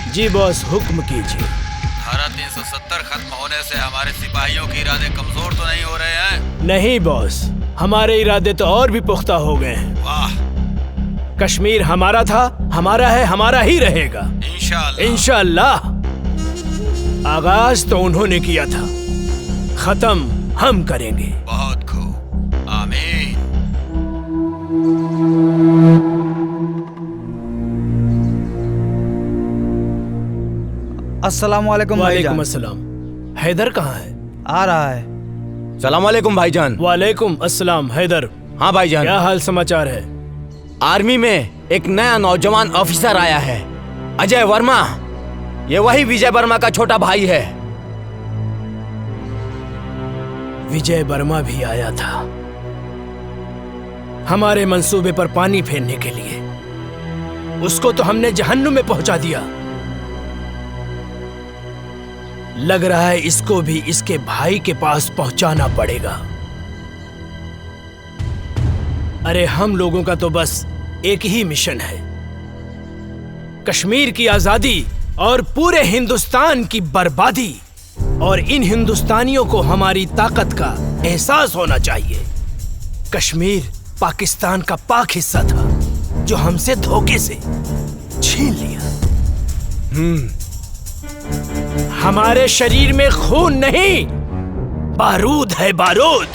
जी बॉस, हुक्म कीजिए। धारा 370 खत्म होने से हमारे सिपाहियों के इरादे कमजोर तो नहीं हो रहे हैं? नहीं बॉस, हमारे इरादे तो और भी पुख्ता हो गए हैं। वाह। कश्मीर हमारा था, हमारा है, हमारा ही रहेगा। इंशाअल्लाह। आगाज तो उन्होंने किया था, खत्म हम करेंगे। बहुत खूब, आमीन। अस्सलामुअलैकुम भाईजान। वालेकुम अस्सलाम। हैदर कहाँ है? आ रहा है। सलाम वालेकुम भाईजान। वालेकुम अस्सलाम। हैदर। हाँ भाईजान। क्या हाल समाचार है? आर्मी में एक नया नौजवान ऑफिसर आया है, अजय वर्मा। ये वही विजय वर्मा का छोटा भाई है। विजय वर्मा भी आया था हमारे मंसूबे पर पानी फेरने के लिए। उसको तो हमने जहन्नुम में पहुंचा दिया। लग रहा है इसको भी इसके भाई के पास पहुंचाना पड़ेगा। अरे हम लोगों का तो बस एक ही मिशन है, कश्मीर की आजादी और पूरे हिंदुस्तान की बर्बादी। और इन हिंदुस्तानियों को हमारी ताकत का एहसास होना चाहिए। कश्मीर पाकिस्तान का पाक हिस्सा था जो हमसे धोखे से छीन लिया। हमारे शरीर में खून नहीं, बारूद है, बारूद।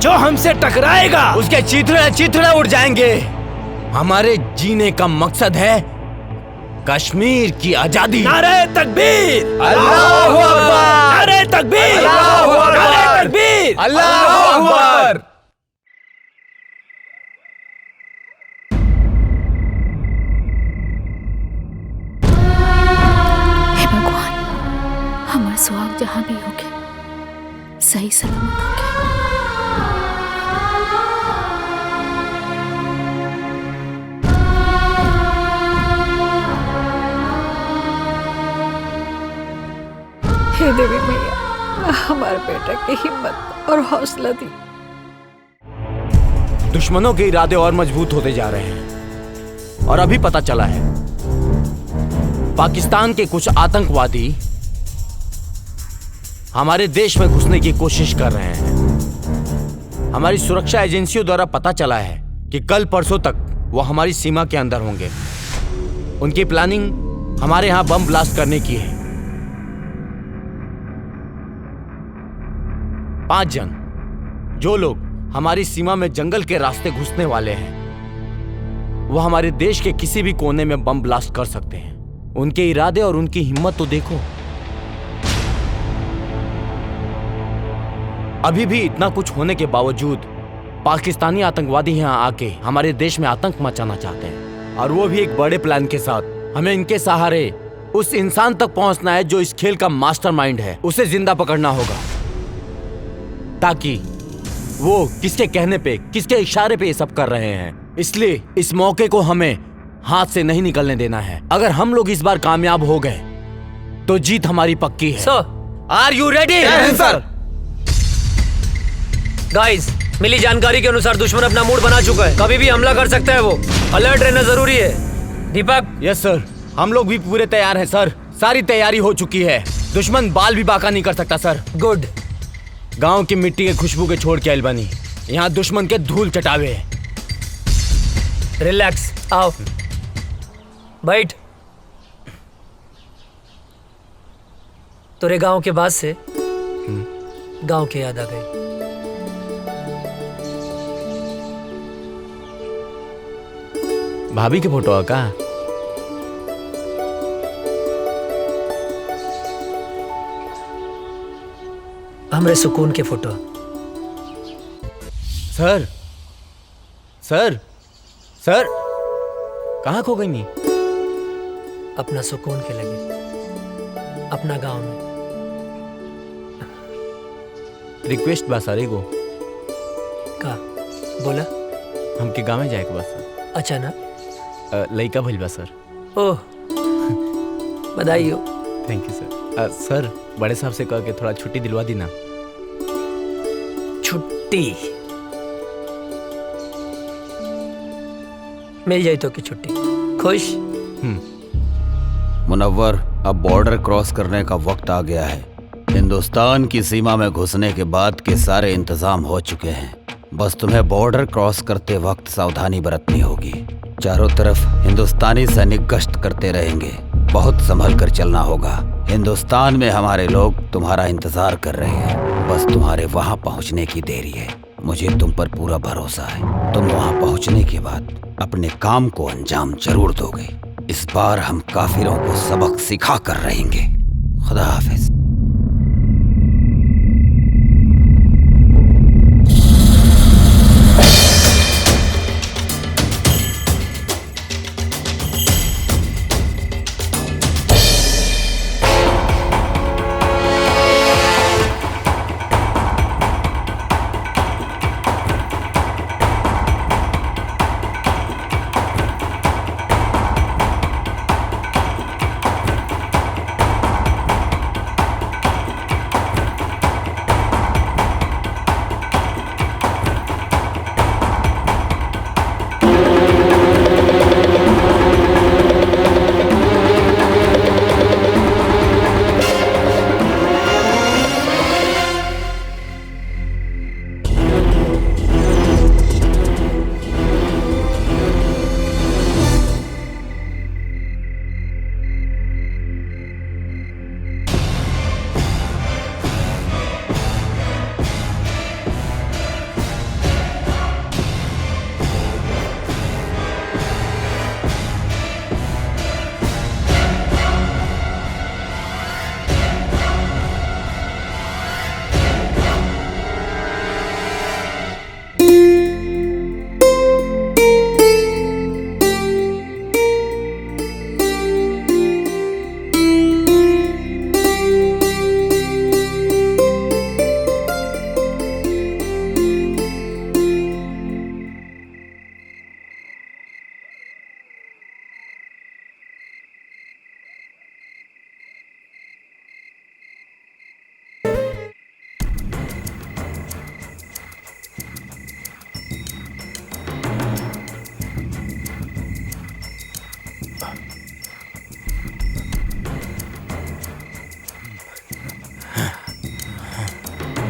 जो हमसे टकराएगा उसके चीथड़े चीथड़े उड़ जाएंगे। हमारे जीने का मकसद है कश्मीर की आजादी। नारे तकबीर, अल्लाहू अकबर, नारे तकबीर, अल्लाहू अकबर, नारे तकबीर, अल्लाहू अकबर। हे भगवान, हमारा सुहाग जहां भी होगे सही सलामत होगे। हे देवी मैया, हमारे बेटा की हिम्मत और हौसला दी। दुश्मनों के इरादे और मजबूत होते जा रहे हैं और अभी पता चला है पाकिस्तान के कुछ आतंकवादी हमारे देश में घुसने की कोशिश कर रहे हैं। हमारी सुरक्षा एजेंसियों द्वारा पता चला है कि कल परसों तक वो हमारी सीमा के अंदर होंगे। उनकी प्लानिंग हमारे यहां बम ब्लास्ट करने की है। 5 जन जो लोग हमारी सीमा में जंगल के रास्ते घुसने वाले हैं, वो हमारे देश के किसी भी कोने में बम ब्लास्ट कर सकते हैं। उनके इरादे और उनकी हिम्मत तो देखो। अभी भी इतना कुछ होने के बावजूद पाकिस्तानी आतंकवादी यहां आके हमारे देश में आतंक मचाना चाहते हैं, और वो भी एक बड़े प्लान के साथ। हमें इनके सहारे उस इंसान तक पहुंचना है जो इस खेल का मास्टरमाइंड है। उसे जिंदा पकड़ना होगा ताकि वो किसके कहने पे, किसके इशारे पे ये सब कर रहे हैं। इसलिए इस मौके को हमें हाथ से नहीं निकलने देना है। अगर हम लोग इस बार कामयाब हो गए तो जीत हमारी पक्की है। सर, आर यू रेडी? सर। गाइस, मिली जानकारी के अनुसार दुश्मन अपना मूड बना चुका है, कभी भी हमला कर सकता है। वो अलर्ट रहना जरूरी है। दीपक? यस सर, हम लोग भी पूरे तैयार हैं सर। सारी तैयारी हो चुकी है। दुश्मन बाल भी बाका नहीं कर सकता सर। गुड। गांव की मिट्टी के खुशबू के छोड़ के अलबनी, यहाँ दुश्मन के धूल चटावे। रिलैक्स, आओ बैठ। तेरे गांव के बाद से गांव की याद आ गई। भाभी के फोटो का? हमरे सुकून के फोटो। सर सर सर, कहाँ खो गई नहीं? अपना सुकून के लगे, अपना गांव में। रिक्वेस्ट बा सर एगो। का बोला? हमके गाँव में जाए के बा सर। अच्छा ना? लइका भइल बा सर। ओह, बधाई हो। थैंक यू सर। सर, बड़े साहब से कह के थोड़ा छुट्टी दिलवा दी ना। छुट्टी मिल जाए तो की छुट्टी। खुश? मुनव्वर, अब बॉर्डर क्रॉस करने का वक्त आ गया है। हिंदुस्तान की सीमा में घुसने के बाद के सारे इंतजाम हो चुके हैं। बस तुम्हें बॉर्डर क्रॉस करते वक्त सावधानी बरतनी होगी। चारों तरफ हिंदुस्तानी सैनिक गश्त करते रहेंगे। बहुत संभल कर चलना होगा। हिंदुस्तान में हमारे लोग तुम्हारा इंतजार कर रहे हैं। बस तुम्हारे वहां पहुंचने की देरी है। मुझे तुम पर पूरा भरोसा है। तुम वहां पहुंचने के बाद अपने काम को अंजाम जरूर दोगे। इस बार हम काफिरों को सबक सिखा कर रहेंगे। खुदा हाफिज।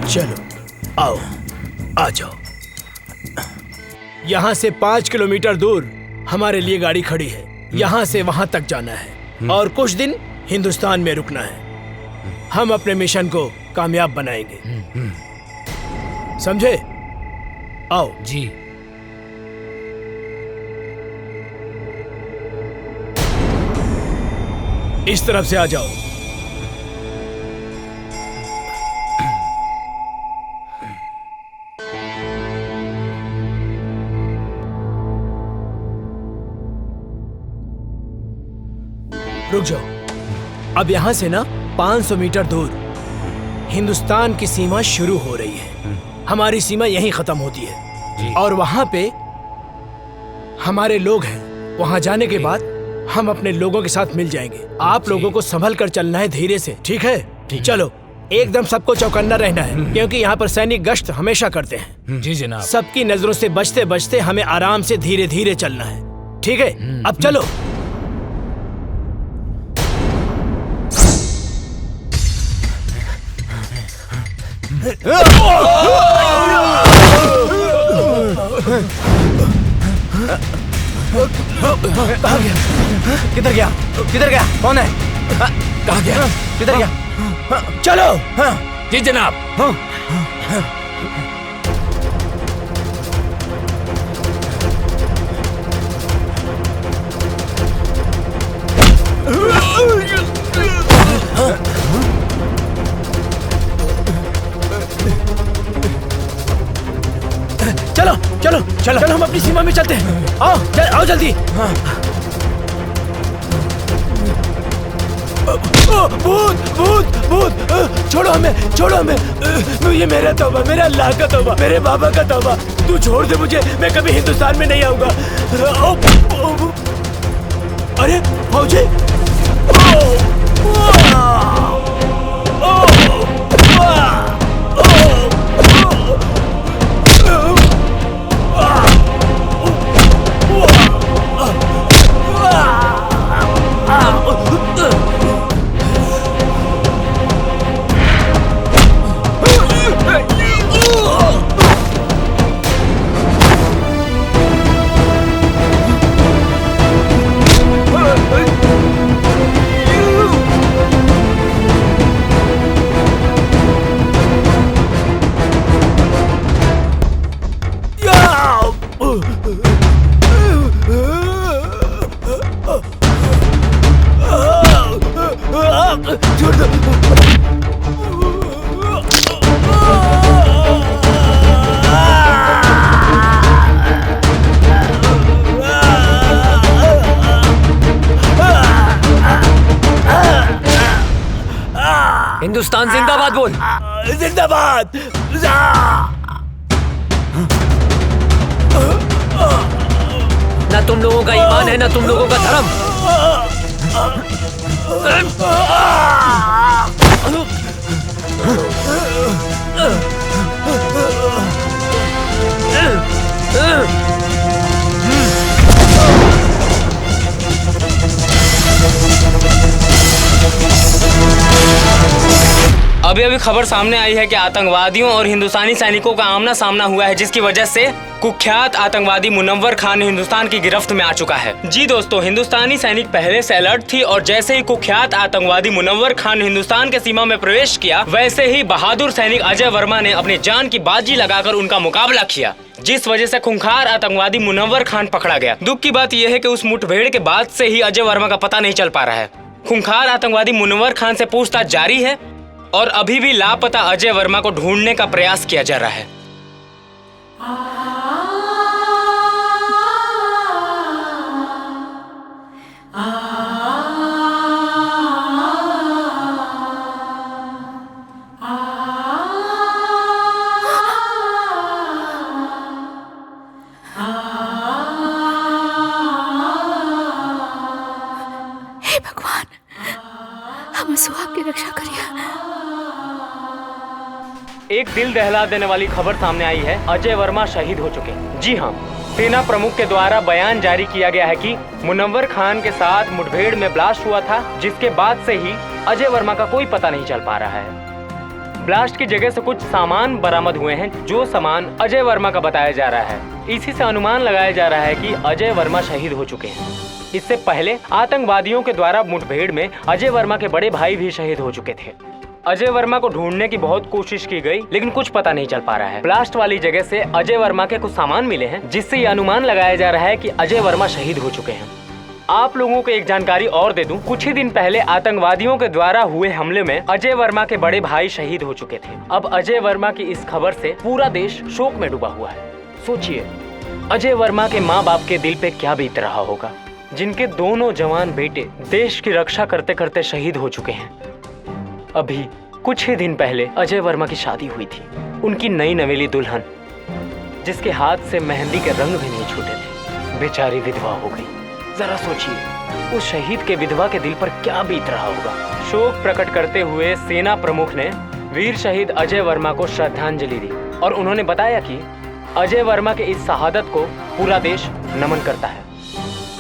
चलो आओ, आ जाओ। यहाँ से 5 किलोमीटर दूर हमारे लिए गाड़ी खड़ी है। यहाँ से वहां तक जाना है और कुछ दिन हिंदुस्तान में रुकना है। हम अपने मिशन को कामयाब बनाएंगे, समझे? आओ जी। इस तरफ से आ जाओ। रुक जाओ। अब यहां से ना 500 मीटर दूर हिंदुस्तान की सीमा शुरू हो रही है। हमारी सीमा यहीं खत्म होती है और वहां पे हमारे लोग हैं। वहां जाने के बाद हम अपने लोगों के साथ मिल जाएंगे। आप लोगों को संभल कर चलना है, धीरे से, ठीक है? चलो, एकदम सबको चौकन्ना रहना है क्योंकि यहाँ पर सैनिक गश्त हमेशा करते हैं। जी जनाब। सबकी नजरों से बचते बचते हमें आराम से धीरे धीरे चलना है, ठीक है? अब चलो। कहाँ गया? किधर गया? किधर गया? कौन है? कहाँ गया? किधर गया? चलो। जी जनाब। चलो चलो चलो चलो, हम अपनी सीमा में चलते हैं। आओ आओ जल्दी। भूत भूत भूत, छोड़ो हमें, छोड़ो हमें। ये मेरा तौबा, मेरा अल्लाह का तौबा, मेरे बाबा का तौबा। तू छोड़ दे मुझे, मैं कभी हिंदुस्तान में नहीं आऊंगा। अरे फौजी, हिंदुस्तान जिंदाबाद बोल। जिंदाबाद। ना तुम लोगों का ईमान है, ना तुम लोगों का धर्म। अभी अभी खबर सामने आई है कि आतंकवादियों और हिंदुस्तानी सैनिकों का आमना सामना हुआ है, जिसकी वजह से कुख्यात आतंकवादी मुनव्वर खान हिंदुस्तान की गिरफ्त में आ चुका है। जी दोस्तों, हिंदुस्तानी सैनिक पहले से अलर्ट थी और जैसे ही कुख्यात आतंकवादी मुनव्वर खान हिंदुस्तान के सीमा में प्रवेश किया, वैसे ही बहादुर सैनिक अजय वर्मा ने अपनी जान की बाजी लगाकर उनका मुकाबला किया, जिस वजह से खूंखार आतंकवादी मुनव्वर खान पकड़ा गया। दुख की बात यह है कि उस मुठभेड़ के बाद से ही अजय वर्मा का पता नहीं चल पा रहा है। खूंखार आतंकवादी मुनव्वर खान से पूछताछ जारी है और अभी भी लापता अजय वर्मा को ढूंढने का प्रयास किया जा रहा है। हे भगवान, हम सुहाग की रक्षा करिए। एक दिल दहला देने वाली खबर सामने आई है, अजय वर्मा शहीद हो चुके हैं। जी हाँ, सेना प्रमुख के द्वारा बयान जारी किया गया है कि मुनव्वर खान के साथ मुठभेड़ में ब्लास्ट हुआ था, जिसके बाद से ही अजय वर्मा का कोई पता नहीं चल पा रहा है। ब्लास्ट की जगह से कुछ सामान बरामद हुए हैं, जो सामान अजय वर्मा का बताया जा रहा है। इसी से अनुमान लगाया जा रहा है कि अजय वर्मा शहीद हो चुके हैं। इससे पहले आतंकवादियों के द्वारा मुठभेड़ में अजय वर्मा के बड़े भाई भी शहीद हो चुके थे। अजय वर्मा को ढूंढने की बहुत कोशिश की गई, लेकिन कुछ पता नहीं चल पा रहा है। ब्लास्ट वाली जगह से अजय वर्मा के कुछ सामान मिले हैं, जिससे ये अनुमान लगाया जा रहा है कि अजय वर्मा शहीद हो चुके हैं। आप लोगों को एक जानकारी और दे दूं, कुछ ही दिन पहले आतंकवादियों के द्वारा हुए हमले में अजय वर्मा के बड़े भाई शहीद हो चुके थे। अब अजय वर्मा की इस खबर से पूरा देश शोक में डूबा हुआ है। सोचिए, अजय वर्मा के माँ बाप के दिल पे क्या बीत रहा होगा, जिनके दोनों जवान बेटे देश की रक्षा करते करते शहीद हो चुके हैं। अभी कुछ ही दिन पहले अजय वर्मा की शादी हुई थी। उनकी नई नवेली दुल्हन, जिसके हाथ से मेहंदी के रंग भी नहीं छूटे थे, बेचारी विधवा हो गई। जरा सोचिए, उस शहीद के विधवा के दिल पर क्या बीत रहा होगा। शोक प्रकट करते हुए सेना प्रमुख ने वीर शहीद अजय वर्मा को श्रद्धांजलि दी और उन्होंने बताया कि अजय वर्मा के इस शहादत को पूरा देश नमन करता है।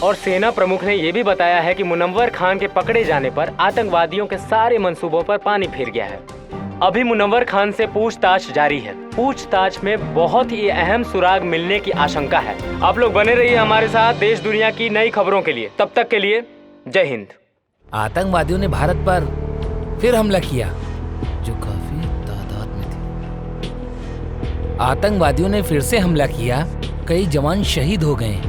और सेना प्रमुख ने यह भी बताया है कि मुनव्वर खान के पकड़े जाने पर आतंकवादियों के सारे मंसूबों पर पानी फिर गया है। अभी मुनव्वर खान से पूछताछ जारी है। पूछताछ में बहुत ही अहम सुराग मिलने की आशंका है। आप लोग बने रहिए हमारे साथ देश दुनिया की नई खबरों के लिए। तब तक के लिए जय हिंद। आतंकवादियों ने भारत पर फिर हमला किया, जो काफी तादाद में थे। आतंकवादियों ने फिर से हमला किया, कई जवान शहीद हो गए,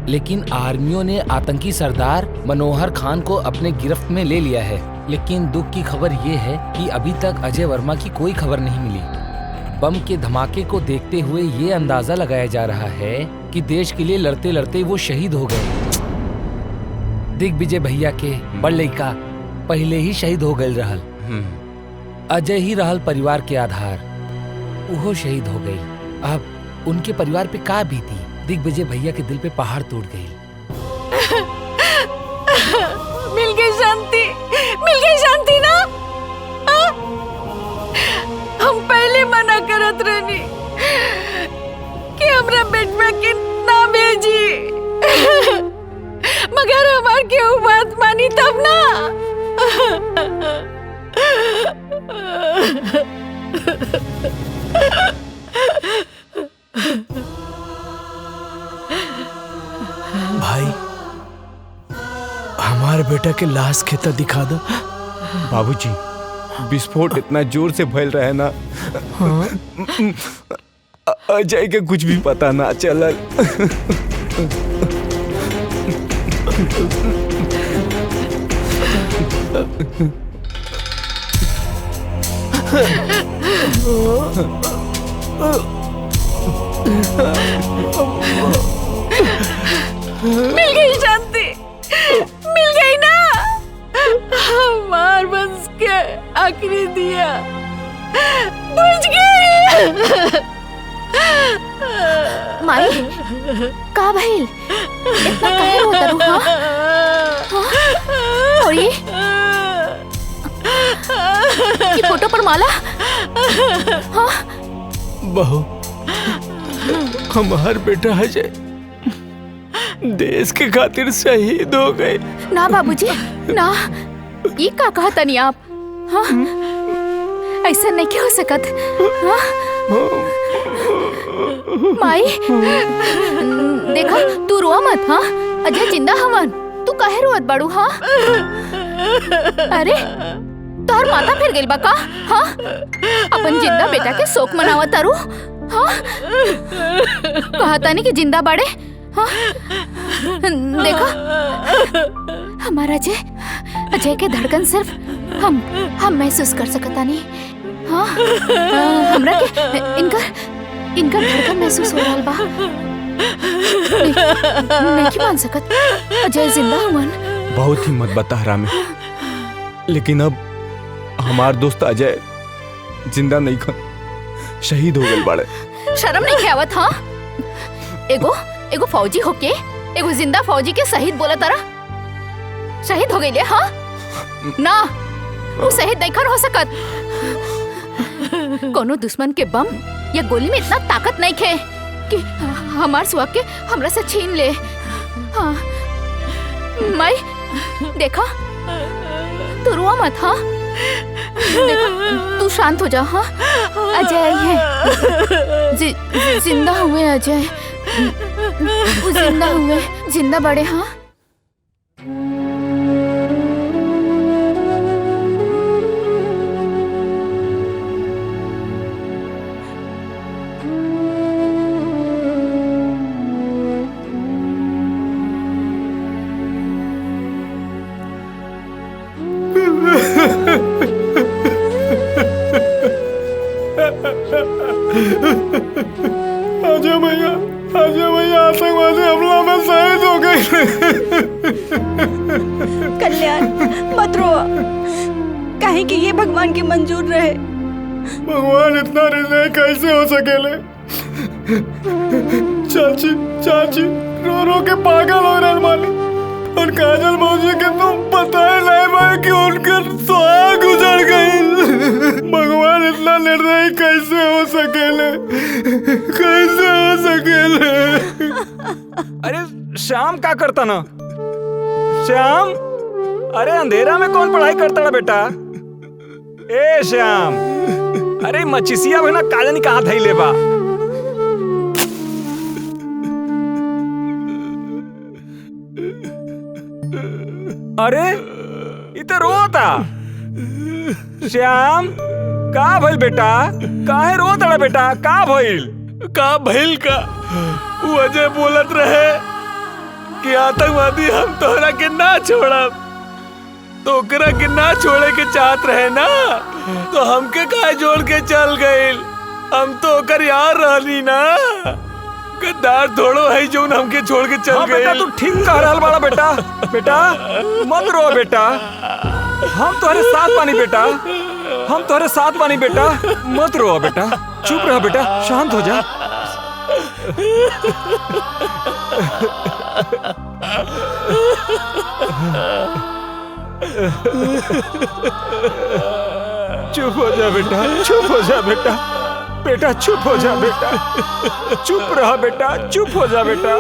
लेकिन आर्मियों ने आतंकी सरदार मनोहर खान को अपने गिरफ्त में ले लिया है। लेकिन दुख की खबर ये है कि अभी तक अजय वर्मा की कोई खबर नहीं मिली। बम के धमाके को देखते हुए ये अंदाजा लगाया जा रहा है कि देश के लिए लड़ते लड़ते वो शहीद हो गए। दिग्विजय भैया के बड़ लड़का पहले ही शहीद हो गए रहल। अजय ही रहल परिवार के आधार, वो शहीद हो गई। अब उनके परिवार पे का बीती। दिग्विजय भैया के दिल पे पहाड़ टूट गई। मिल गई शांति, मिल गई शांति ना। हम पहले मना करत रहनी कि हमरा बेटवा के ना भेजी, मगर हमार केहू बात मानी तब ना। भाई, हमारे बेटा के लाश खेता दिखा दो। बाबूजी, विस्फोट इतना जोर से फैल रहा है ना, अजय के कुछ भी पता ना चलल। मिल गई शांति, मिल गई ना। हमार वंश के आखिरी दिया बुझ गई। माई, का भइल? इतना काहे रोता रू? हाँ? और ये फोटो पर माला? हाँ? बहू, हमार बेटा अजय देश के खातिर शहीद हो गए। ना बाबूजी, ना, ये का कहा तनी आप? हाँ? ऐसा नहीं क्यों हो सकत? हाँ? माई, देखा, तू रोआ मत। हाँ, अजय जिंदा हवन, तू काहे रोत बाड़ू? हाँ? अरे, तोहर माथा फिर गइल बा का? हाँ? अपन जिंदा बेटा के शोक मनावत तारू? हाँ? कहा तानी कि जिंदा बाड़े? हाँ? देखा, हमारा अजय के धड़कन सिर्फ हम महसूस कर सकता नहीं। हाँ? हमरा के इनका धड़कन महसूस हो रहा बा। नहीं मान सकत, अजय जिंदा हुआ। बहुत हिम्मत बता हरामी, लेकिन अब हमार दोस्त अजय जिंदा नहीं खन, शहीद हो गए बाड़े। शर्म नहीं आवत? हाँ? एगो फौजी होके एगो जिंदा फौजी के शहीद बोला तारा? शहीद हो गई? हाँ? ना, वो शहीद नहीं हो सकत। कोनो दुश्मन के बम या गोली में इतना ताकत नहीं खे कि हमार सुहाग के हमरा से छीन ले। हाँ? माई, देखा, तू रोआ मत। हाँ? देखो तू शांत हो जा। हाँ अजय आई है, जिंदा हुए अजय, वो जिंदा हुए, जिंदा बड़े। हाँ आजा भैया, आजा भैया, आतंकवादी हमला में शहीद हो गए। कल्याण मत रो, काहे कि ये भगवान की मंजूर रहे। भगवान इतना हृदय कैसे हो सकेले? चाची चाची रो रो के पागल हो रहे मालिक। और काजल मौसी के तुम पता ही नहीं भाई कि उनकर सुहाग गुजर गई। भगवान इतना निर्दयी कैसे हो सकेले? कैसे हो सकेले? अरे श्याम क्या करता ना? श्याम, अरे अंधेरा में कौन पढ़ाई करता ना बेटा? ए श्याम, अरे मचिसिया बना काजनी कहाँ थई लेबा? अरे इधर रोता श्याम, का भइल बेटा? काहे रोता बेटा? का भइल? का भइल का? वो अजय बोलत रहे कि आतंकवादी हम तोहरा के ना छोड़ब, तो ओकरा के ना छोड़े के चाहत रहे ना, तो हमके काहे जोड़ के चल गइल? हम तो ओकर यार रहनी ना, गद्दार थोड़ो है जो हमके छोड़ के चल गए। बेटा तू ठीक कह रहा बड़ा बेटा। बेटा मत रो बेटा, हम तुम्हारे साथ पानी बेटा, हम तुम्हारे साथ पानी बेटा, मत रो बेटा, चुप रह बेटा, शांत हो जा। चुप हो जा बेटा, चुप हो जा बेटा, बेटा चुप हो जा बेटा, चुप रहा बेटा, चुप हो जा बेटा।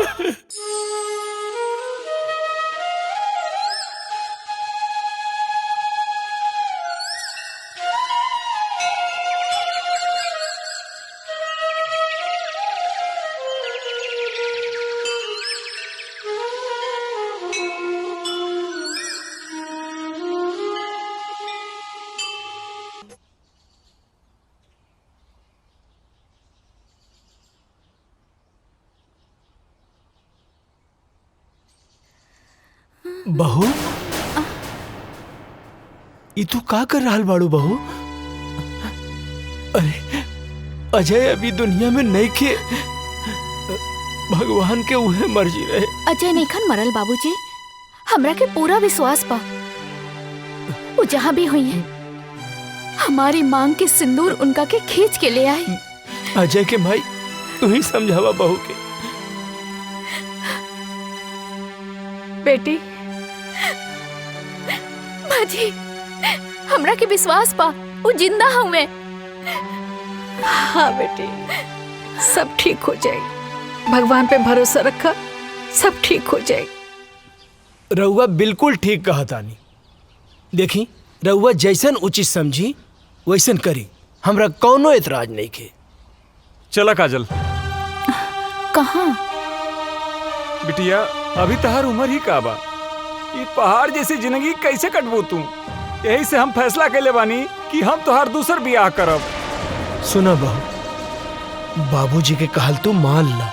बहू, ई तू का कर रहा बाड़ू बहू? अरे अजय अभी दुनिया में नहीं खे, भगवान के उहे मर्जी रहे। अजय नैखन मरल बाबूजी, हमरा के पूरा विश्वास बा वो जहाँ भी हुई है हमारी मांग के सिंदूर उनका के खींच के ले आई। अजय के भाई तू ही समझावा बहू के। बेटी माजी, हमरा के विश्वास बा वो जिंदा हुए। हाँ बेटी, सब ठीक हो जाएगी, भगवान पे भरोसा रखा, सब ठीक हो जाएगी। रउआ बिल्कुल ठीक कहा तानी। देखी रउआ जैसन उचित समझी वैसन करी, हमरा कौनो एतराज नहीं के। चला काजल। कहाँ? बिटिया अभी तहार उम्र ही का बा, ये पहाड़ जैसी जिंदगी कैसे कटबू तू? यही से हम फैसला कैले बानी कि हम तोहार दूसर बियाह करब। सुना बहू, बाबूजी के कहल तू मान ला,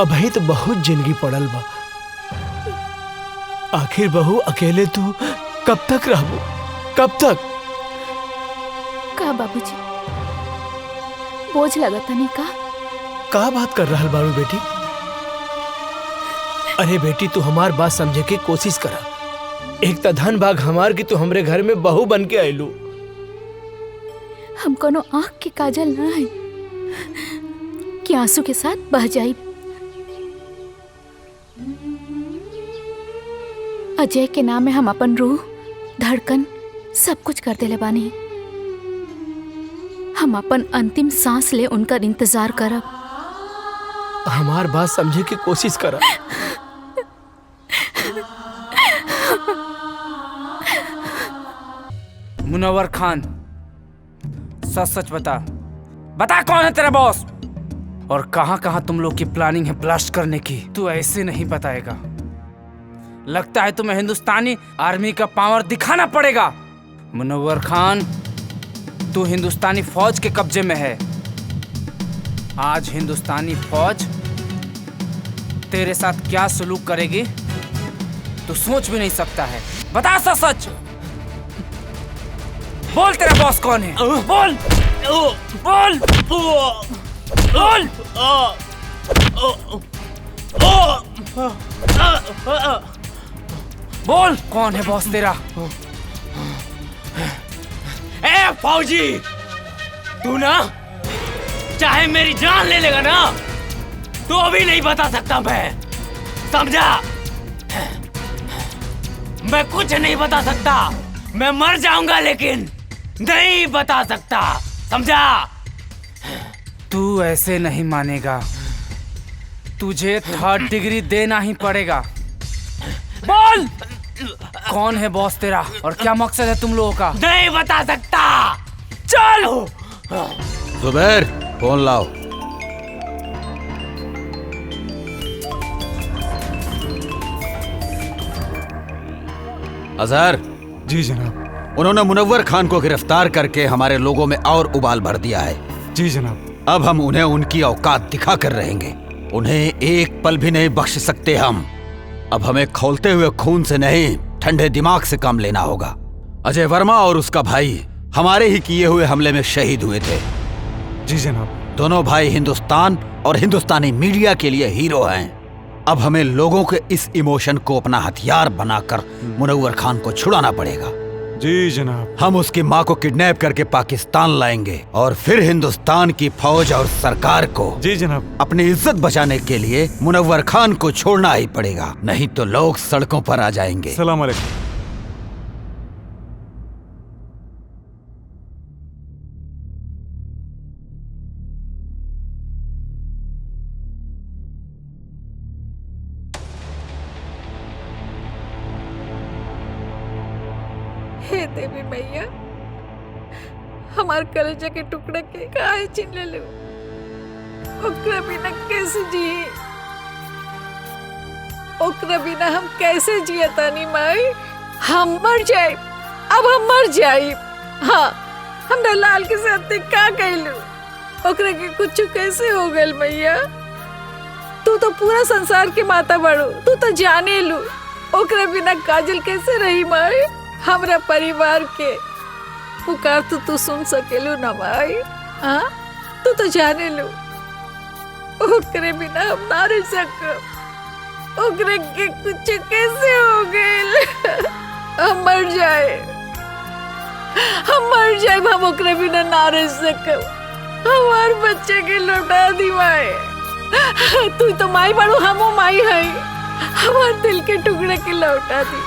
अभी तो बहुत जिंदगी पड़ल बा। आखिर बहू अकेले तू कब तक रहबू? कब तक? का बाबूजी बोझ लगता नहीं का बात कर रहा बारू बेटी? अरे बेटी तू हमार बात समझे के कोशिश करा। एक तो धन भाग हमार की तू हमरे घर में बहू बन के आयलू। हम कोनो आँख के काजल ना है कि आंसू के साथ बह जाई। अजय के नाम में हम अपन रूह, धड़कन सब कुछ कर देले बानी। हम अपन अंतिम सांस ले उनका इंतजार करब। हमार बात समझे की कोशिश करा। मुनव्वर खान, सच सच बता, बता कौन है तेरा बॉस और कहां कहां तुम लोग की प्लानिंग है ब्लास्ट करने की। तू ऐसे नहीं बताएगा। लगता है तुम्हें हिंदुस्तानी आर्मी का पावर दिखाना पड़ेगा। मुनव्वर खान, तू हिंदुस्तानी फौज के कब्जे में है। आज हिंदुस्तानी फौज तेरे साथ क्या सलूक करेगी तू सोच भी नहीं सकता है। बता सच सच, बोल तेरा बॉस कौन है? बोल बोल बोल। बोल कौन है बॉस तेरा? ए फौजी, तू ना चाहे मेरी जान ले लेगा ना तो अभी नहीं बता सकता मैं, समझा? मैं कुछ नहीं बता सकता, मैं मर जाऊंगा लेकिन नहीं बता सकता, समझा? तू ऐसे नहीं मानेगा, तुझे 3rd डिग्री देना ही पड़ेगा। बोल कौन है बॉस तेरा और क्या मकसद है तुम लोगों का? नहीं बता सकता। चल जुबैर, फोन लाओ। अजहर। जी जनाब। उन्होंने मुनव्वर खान को गिरफ्तार करके हमारे लोगों में और उबाल भर दिया है। जी जनाब। अब हम उन्हें उनकी औकात दिखा कर रहेंगे। उन्हें एक पल भी नहीं बख्श सकते हम। अब हमें खौलते हुए खून से नहीं, ठंडे दिमाग से काम लेना होगा। अजय वर्मा और उसका भाई हमारे ही किए हुए हमले में शहीद हुए थे। जी जनाब। दोनों भाई हिंदुस्तान और हिंदुस्तानी मीडिया के लिए हीरो हैं। अब हमें लोगों के इस इमोशन को अपना हथियार बनाकर मुनव्वर खान को छुड़ाना पड़ेगा। जी जनाब। हम उसकी माँ को किडनैप करके पाकिस्तान लाएंगे और फिर हिंदुस्तान की फौज और सरकार को जी जनाब अपनी इज्जत बचाने के लिए मुनव्वर खान को छोड़ना ही पड़ेगा, नहीं तो लोग सड़कों पर आ जाएंगे। सलाम अलैकुम। हे देवी मैया, हमार कलेजा के टुकड़ा के काहे छीन ले लो। ओकरा बिना कैसे जी, ओकरा बिना हम कैसे जिया तानी माई? हम मर जाए, अब हम मर जाए। हाँ, हमरा लाल के साथ का कहलू, ओकरा के कुछ कैसे हो गल मैया? तू तो पूरा संसार के माता बड़ो, तू तो जाने लू। ओकरा बिना काजल कैसे रही माई? हमरा परिवार के पुकार तो तू सुन सकेलू ना माई? हाँ, तू तो जाने लो, ओकरे बिना हम ना रह सकब। ओकरे के कुछ कैसे हो गए? हम मर जाए, हम मर जाए, हम ओकरे बिना ना रह सकब। हमार बच्चे के लौटा दी माई। तू तो माई बड़ो, हमो माई है। हमार दिल के टुकड़े के लौटा दी।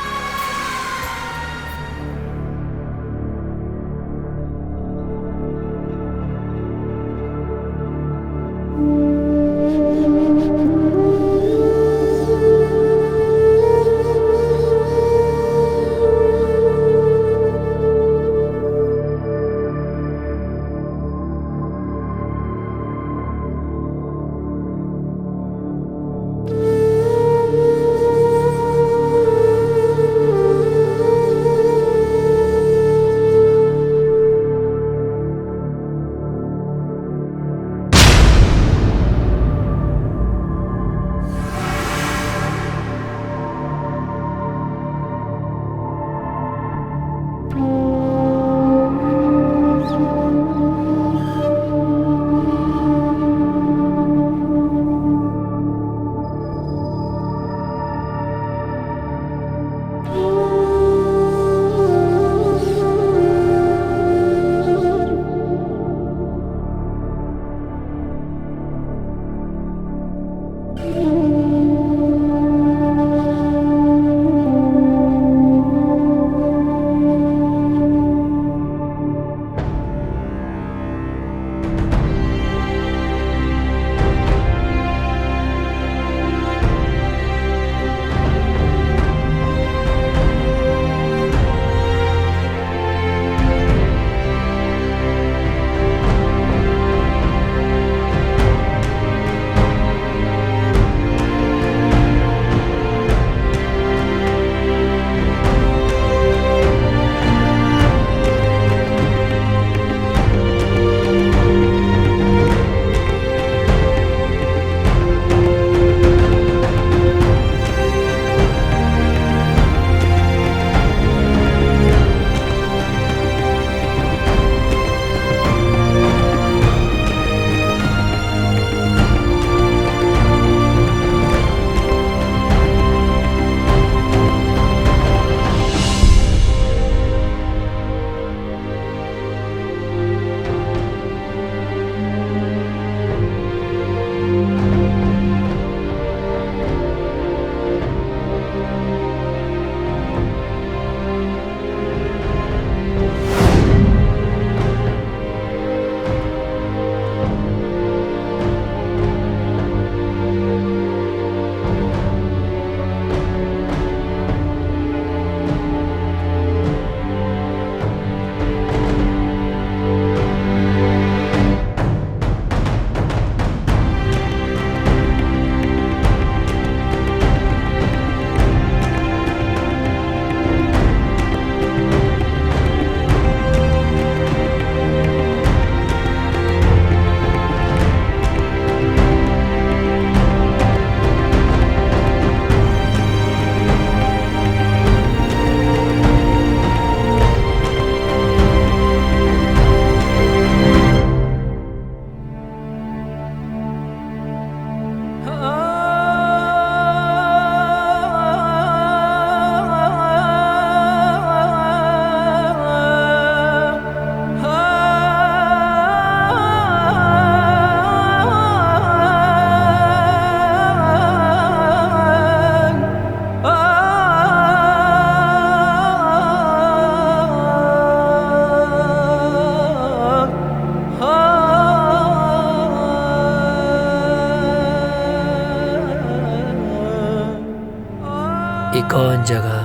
कौन जगह?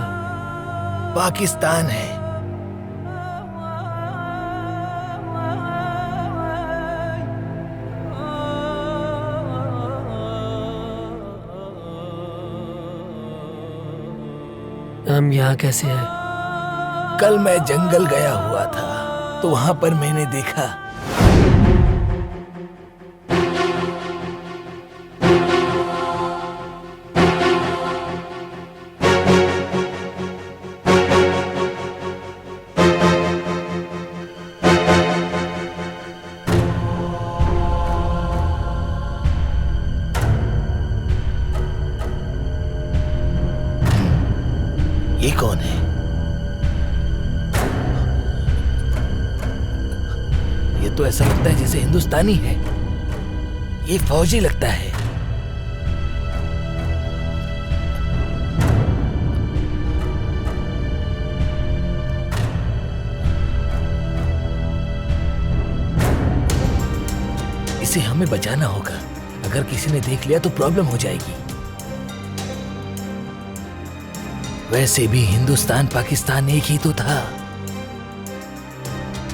पाकिस्तान है। हम यहाँ कैसे हैं? कल मैं जंगल गया हुआ था तो वहां पर मैंने देखा ये कौन है? ये तो ऐसा लगता है जैसे हिंदुस्तानी है। ये फौजी लगता है। इसे हमें बचाना होगा। अगर किसी ने देख लिया तो प्रॉब्लम हो जाएगी। वैसे भी हिंदुस्तान पाकिस्तान एक ही तो था।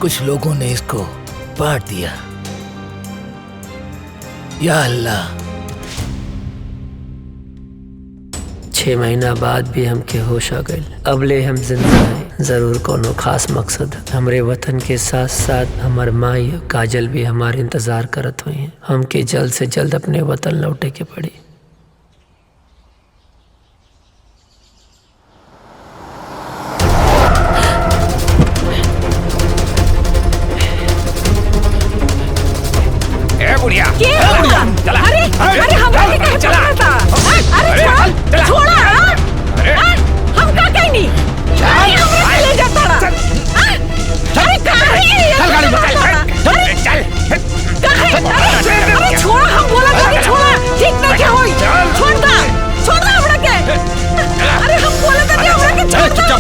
कुछ लोगों ने इसको बांट दिया। या अल्लाह। 6 महीना बाद भी हमके होश आ गए। अबले हम जिंदा हैं। जरूर कोनो खास मकसद। हमरे वतन के साथ साथ हमार माई काजल भी हमारे इंतजार करत हुई हैं। हमके जल्द से जल्द अपने वतन लौटे के पड़ी। अरे हमरा के कहे पकड़ा था? अरे छोड़ा। हम का कहनी? हमरा ले जाता रहा। अरे अरे छोड़ा। हम बोला था छोड़ा। ठीक ना क्या होई? छोड़ दा हमरा के। अरे हम बोला था हमरा के छोड़ दा।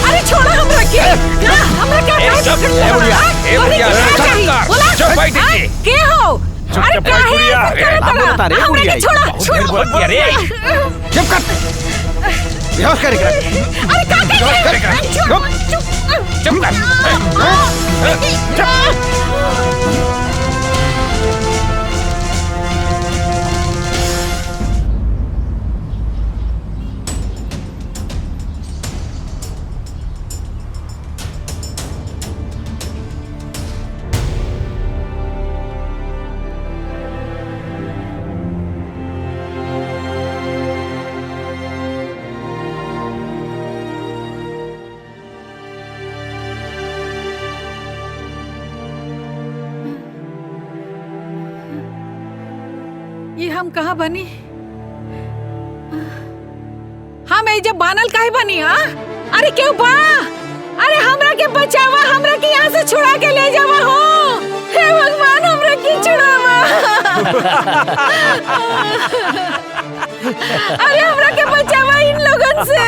अरे छोड़ा हमरा के। हमरा के हो? अरे बता रहे बुढ़िया। छोड़ चुप कर। बेहोश कर। अरे चुप कर। ये हम कहाँ बनी? हम ये जब बानल काहे बनी? अरे क्यों बा? अरे हमरा के बचावा। हमरा के यहाँ से छुड़ा के ले जावा हो। हे भगवान हमरा के छुड़ावा। अरे हमरा के बचावा इन लोगन से।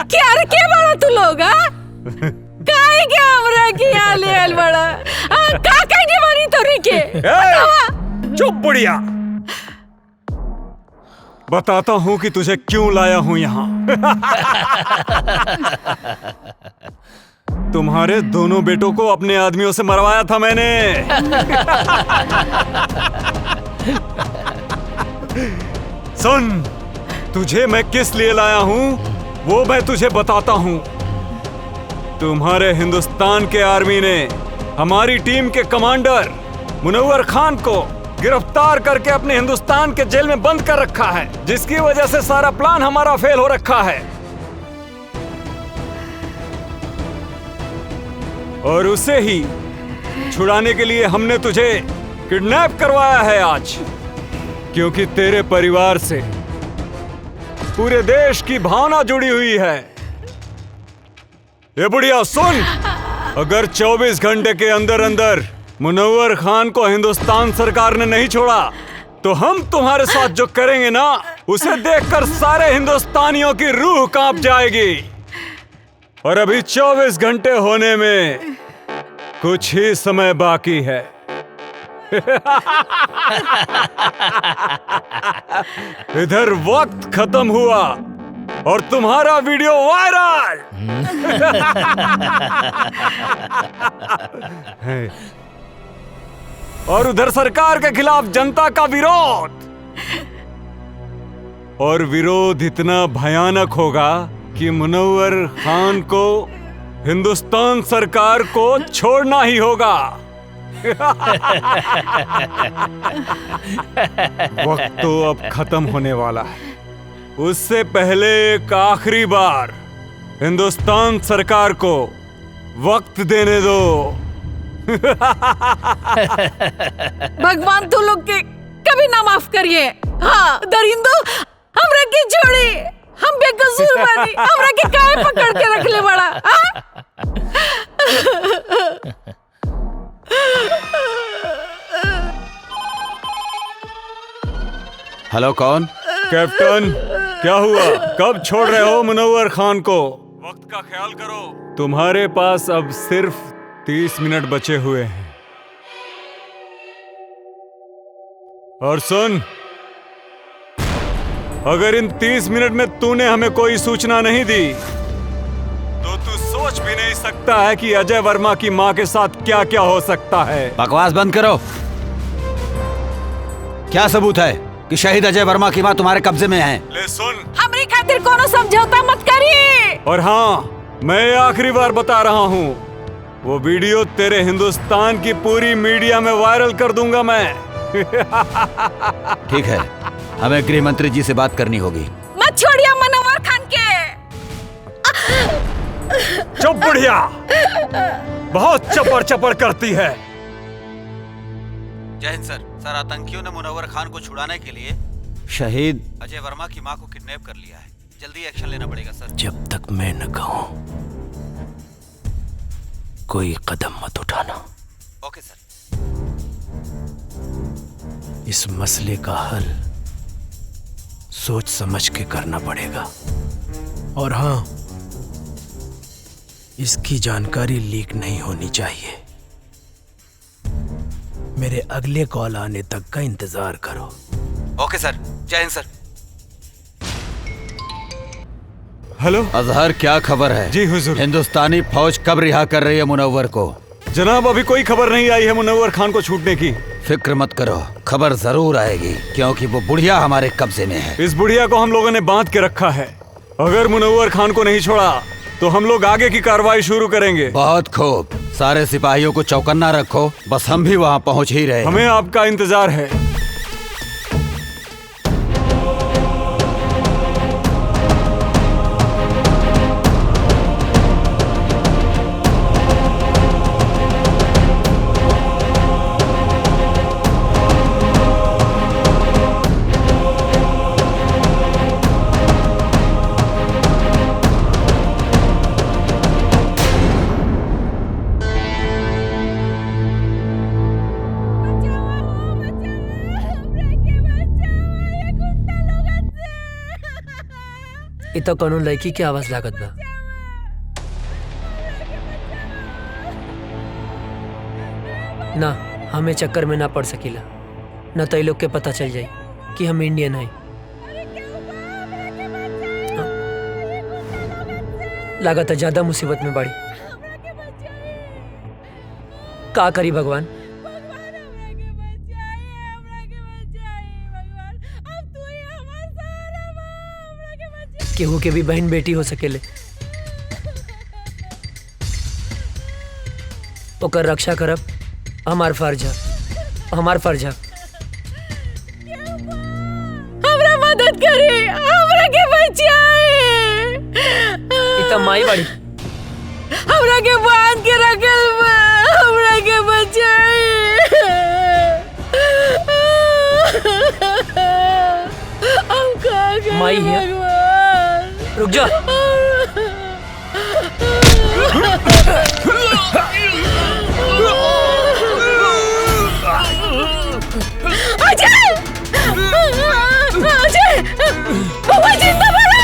क्या रे के बड़ा तू लोग? काहे के हमरा के यहाँ ले आल बड़ा? का कहने वाली तोरी के? चुप बुढ़िया। बताता हूँ कि तुझे क्यों लाया हूँ यहाँ। तुम्हारे दोनों बेटों को अपने आदमियों से मरवाया था मैंने। सुन, तुझे मैं किस लिए लाया हूँ वो मैं तुझे बताता हूँ। तुम्हारे हिंदुस्तान के आर्मी ने हमारी टीम के कमांडर मुनव्वर खान को गिरफ्तार करके अपने हिंदुस्तान के जेल में बंद कर रखा है, जिसकी वजह से सारा प्लान हमारा फेल हो रखा है। और उसे ही छुड़ाने के लिए हमने तुझे किडनैप करवाया है आज, क्योंकि तेरे परिवार से पूरे देश की भावना जुड़ी हुई है। ये बुढ़िया सुन, अगर 24 घंटे के अंदर अंदर मुनव्वर खान को हिंदुस्तान सरकार ने नहीं छोड़ा तो हम तुम्हारे साथ जो करेंगे ना, उसे देखकर सारे हिंदुस्तानियों की रूह कांप जाएगी। और अभी 24 घंटे होने में कुछ ही समय बाकी है। इधर वक्त खत्म हुआ और तुम्हारा वीडियो वायरल। और उधर सरकार के खिलाफ जनता का विरोध। और विरोध इतना भयानक होगा कि मुनव्वर खान को हिंदुस्तान सरकार को छोड़ना ही होगा। वक्त तो अब खत्म होने वाला है। उससे पहले एक आखिरी बार हिंदुस्तान सरकार को वक्त देने दो। भगवान तू लोग के कभी ना माफ करिए। हाँ दरिंदो, हमरा के छोड़ी, हम बेकसूर बानी, हमरा के काहे पकड़ के रख ले बड़ा। हेलो, कौन? कैप्टन, क्या हुआ? कब छोड़ रहे हो मुनव्वर खान को? वक्त का ख्याल करो। तुम्हारे पास अब सिर्फ 30 मिनट बचे हुए हैं। और सुन, अगर इन 30 मिनट में तूने हमें कोई सूचना नहीं दी तो तू सोच भी नहीं सकता है कि अजय वर्मा की मां के साथ क्या क्या हो सकता है। बकवास बंद करो। क्या सबूत है कि शहीद अजय वर्मा की मां तुम्हारे कब्जे में है? ले सुन, हमरी खातिर कोनो समझौता मत करिए। और हाँ, मैं आखिरी बार बता रहा हूँ, वो वीडियो तेरे हिंदुस्तान की पूरी मीडिया में वायरल कर दूंगा मैं। ठीक है, हमें गृह मंत्री जी से बात करनी होगी। मत छोड़िए मुनव्वर खान के। चुप बुढ़िया, बहुत चपड़ चपड़ करती है। जय हिंद सर। सर, आतंकियों ने मुनव्वर खान को छुड़ाने के लिए शहीद अजय वर्मा की मां को किडनैप कर लिया है। जल्दी एक्शन लेना पड़ेगा सर। जब तक मैं न कहूं कोई कदम मत उठाना। ओके सर। इस मसले का हल सोच समझ के करना पड़ेगा। और हाँ, इसकी जानकारी लीक नहीं होनी चाहिए। मेरे अगले कॉल आने तक का इंतजार करो। ओके सर। जय हिंद सर। हेलो अजहर, क्या खबर है? जी हुजूर। हिंदुस्तानी फौज कब रिहा कर रही है मुनव्वर को? जनाब, अभी कोई खबर नहीं आई है मुनव्वर खान को छूटने की। फिक्र मत करो, खबर जरूर आएगी, क्योंकि वो बुढ़िया हमारे कब्जे में है। इस बुढ़िया को हम लोगों ने बांध के रखा है। अगर मुनव्वर खान को नहीं छोड़ा तो हम लोग आगे की कार्रवाई शुरू करेंगे। बहुत खूब, सारे सिपाहियों को चौकन्ना रखो, बस हम भी वहाँ पहुँच ही रहे। हमें आपका इंतजार है। इ तो कोनो लड़की की आवाज लागत बा। ना, हमें चक्कर में ना पड़ सकीला, न तो लोग के पता चल जाए कि हम इंडियन हैं। लागत है ज्यादा मुसीबत में बाड़ी। का करी भगवान? केहू के भी बहन बेटी हो सकेले, ओकर रक्षा करब हमार फर्ज है, हमार फर्ज है। हमरा मदद करी, हमरा के बचाए। इतना माई बाड़ी, हमरा के बांध के रखल बा, हमरा के बचाए। हम का करी माई है, रुक जा। अजय! अजय! बाबा जिंदा बड़ा!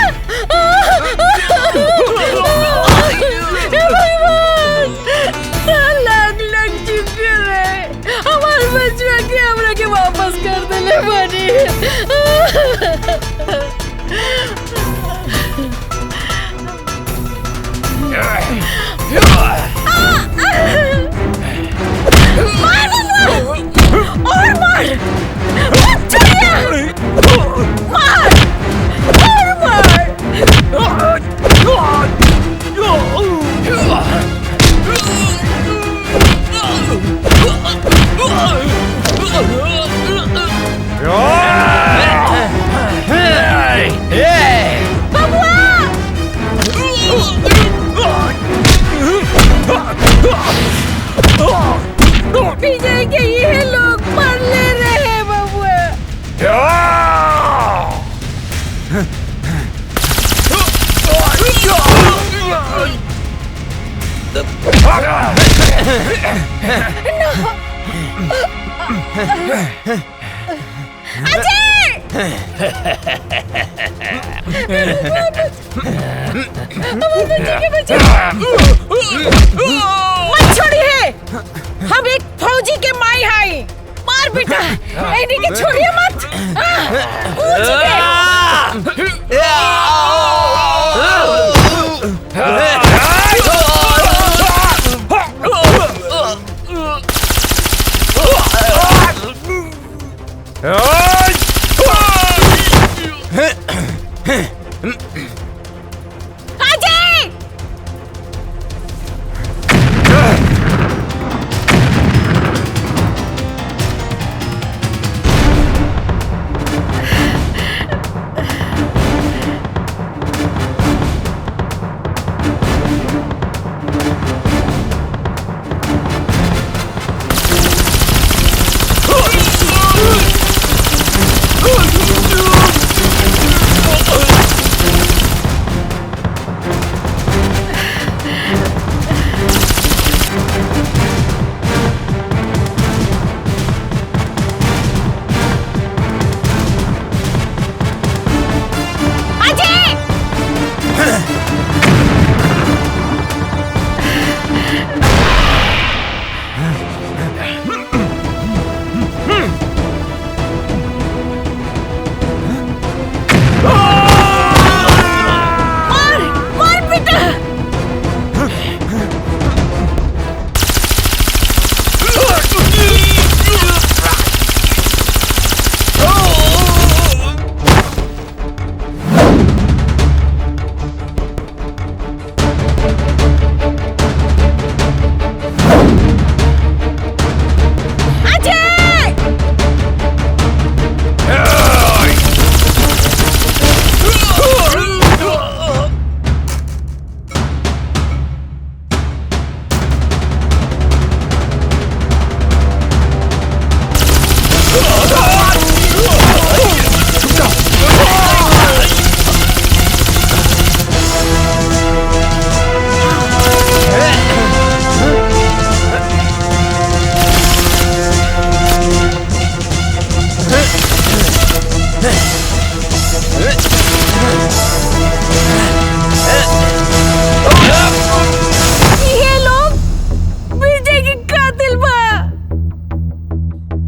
हे भगवान! लगले! विजय के ये लोग मर ले रहे बबुआ। मत छोड़िए, हम एक फौजी के माई हाई। मार बेटा, इन्हीं के छोड़िए मत। कूद के।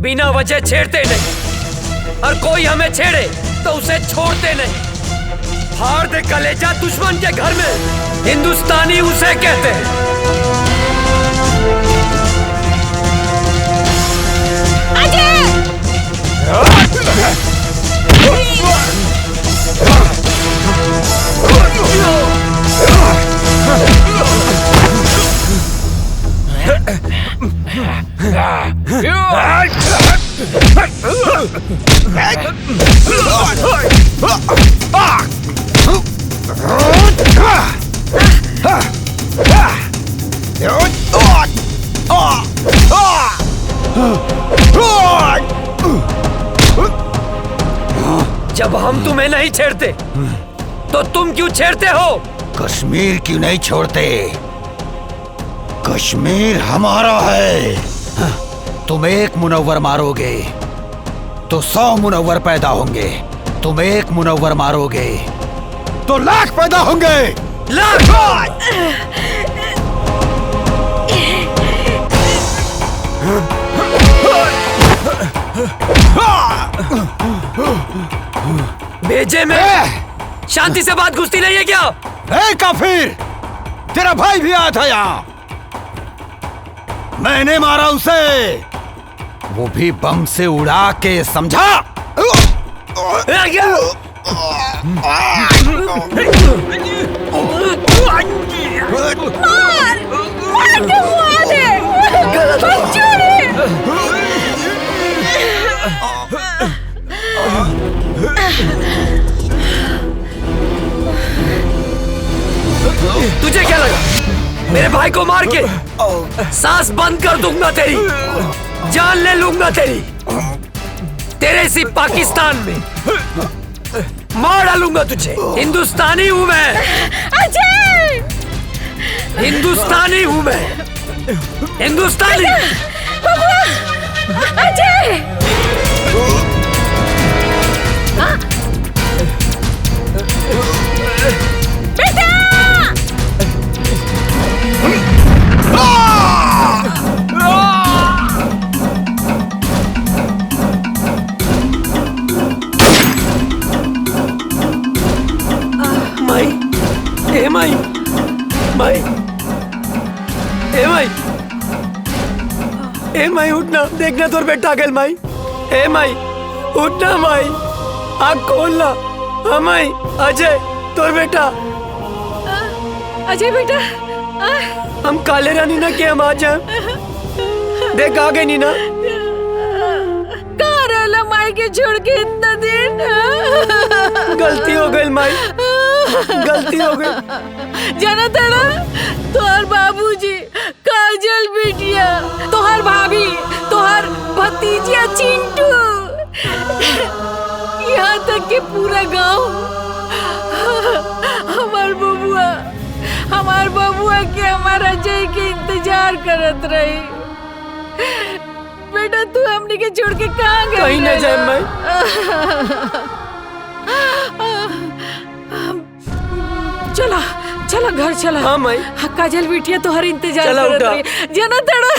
बिना वजह छेड़ते नहीं, और कोई हमें छेड़े तो उसे छोड़ते नहीं। फाड़ दे कलेजा दुश्मन के घर में, हिंदुस्तानी उसे कहते हैं। जब हम तुम्हें नहीं छेड़ते तो तुम क्यों छेड़ते हो? कश्मीर क्यों नहीं छोड़ते? कश्मीर हमारा है। तुम एक मुनव्वर मारोगे तो 100 मुनव्वर पैदा होंगे। तुम एक मुनव्वर मारोगे तो लाख पैदा होंगे। लाख! भेजे में शांति से बात घुसती नहीं है क्या? ए काफिर, तेरा भाई भी आया था यहाँ। मैंने मारा उसे, वो भी बम से उड़ा के, समझा? तुझे क्या लगा मेरे भाई को मार के सांस बंद कर दूंगा तेरी, जान ले लूंगा तेरी, तेरे इसी पाकिस्तान में मार डालूंगा तुझे। हिंदुस्तानी हूं मैं अजय, हिंदुस्तानी हूं मैं, हिंदुस्तानी। अजय बेटा, माई, ए माई, माई, ए माई, ए माई उठना, देखना तोर बेटा गेल माई। ए माई उठना माई, आँख खोलना। हाँ माई, अजय तोर बेटा। अजय बेटा, हम काले रानी ना के हम आ जाए, देख आ गए नीना। कहाँ रहला माई के छोड़ के इतना दिन? गलती हो गई माई, गलती हो गई। जाना तेरा तोहर बाबूजी, काजल बिटिया, तोहर भाभी, तोहर भतीजिया चिंटू, यहाँ तक के पूरा गांव हमार बबुआ के हमारा अजय के इंतजार करत रही। बेटा तू हमने के छोड़ के कहाँ गई? कहीं न जाए माई। चला चला घर चला। हाँ माई। काजल बिटिया तो हर इंतजार चला करत उठा। रही। जना तेरा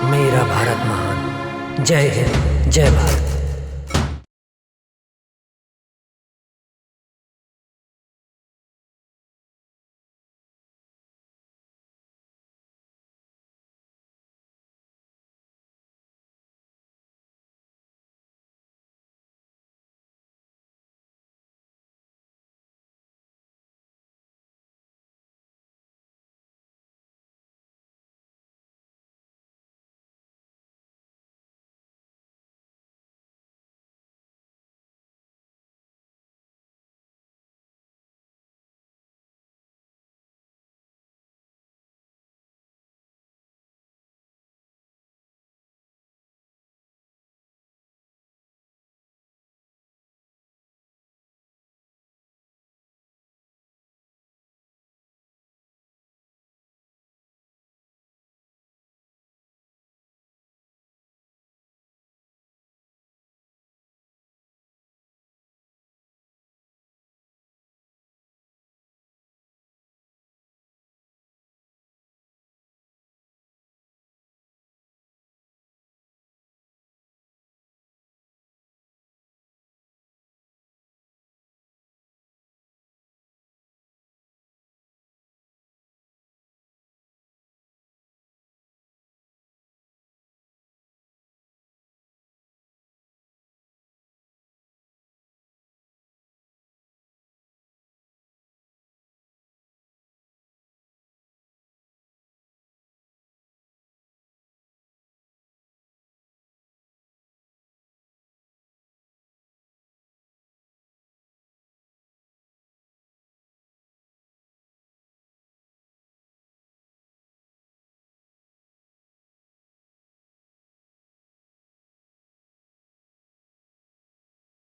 मेरा भारत महान। जय हिंद, जय भारत।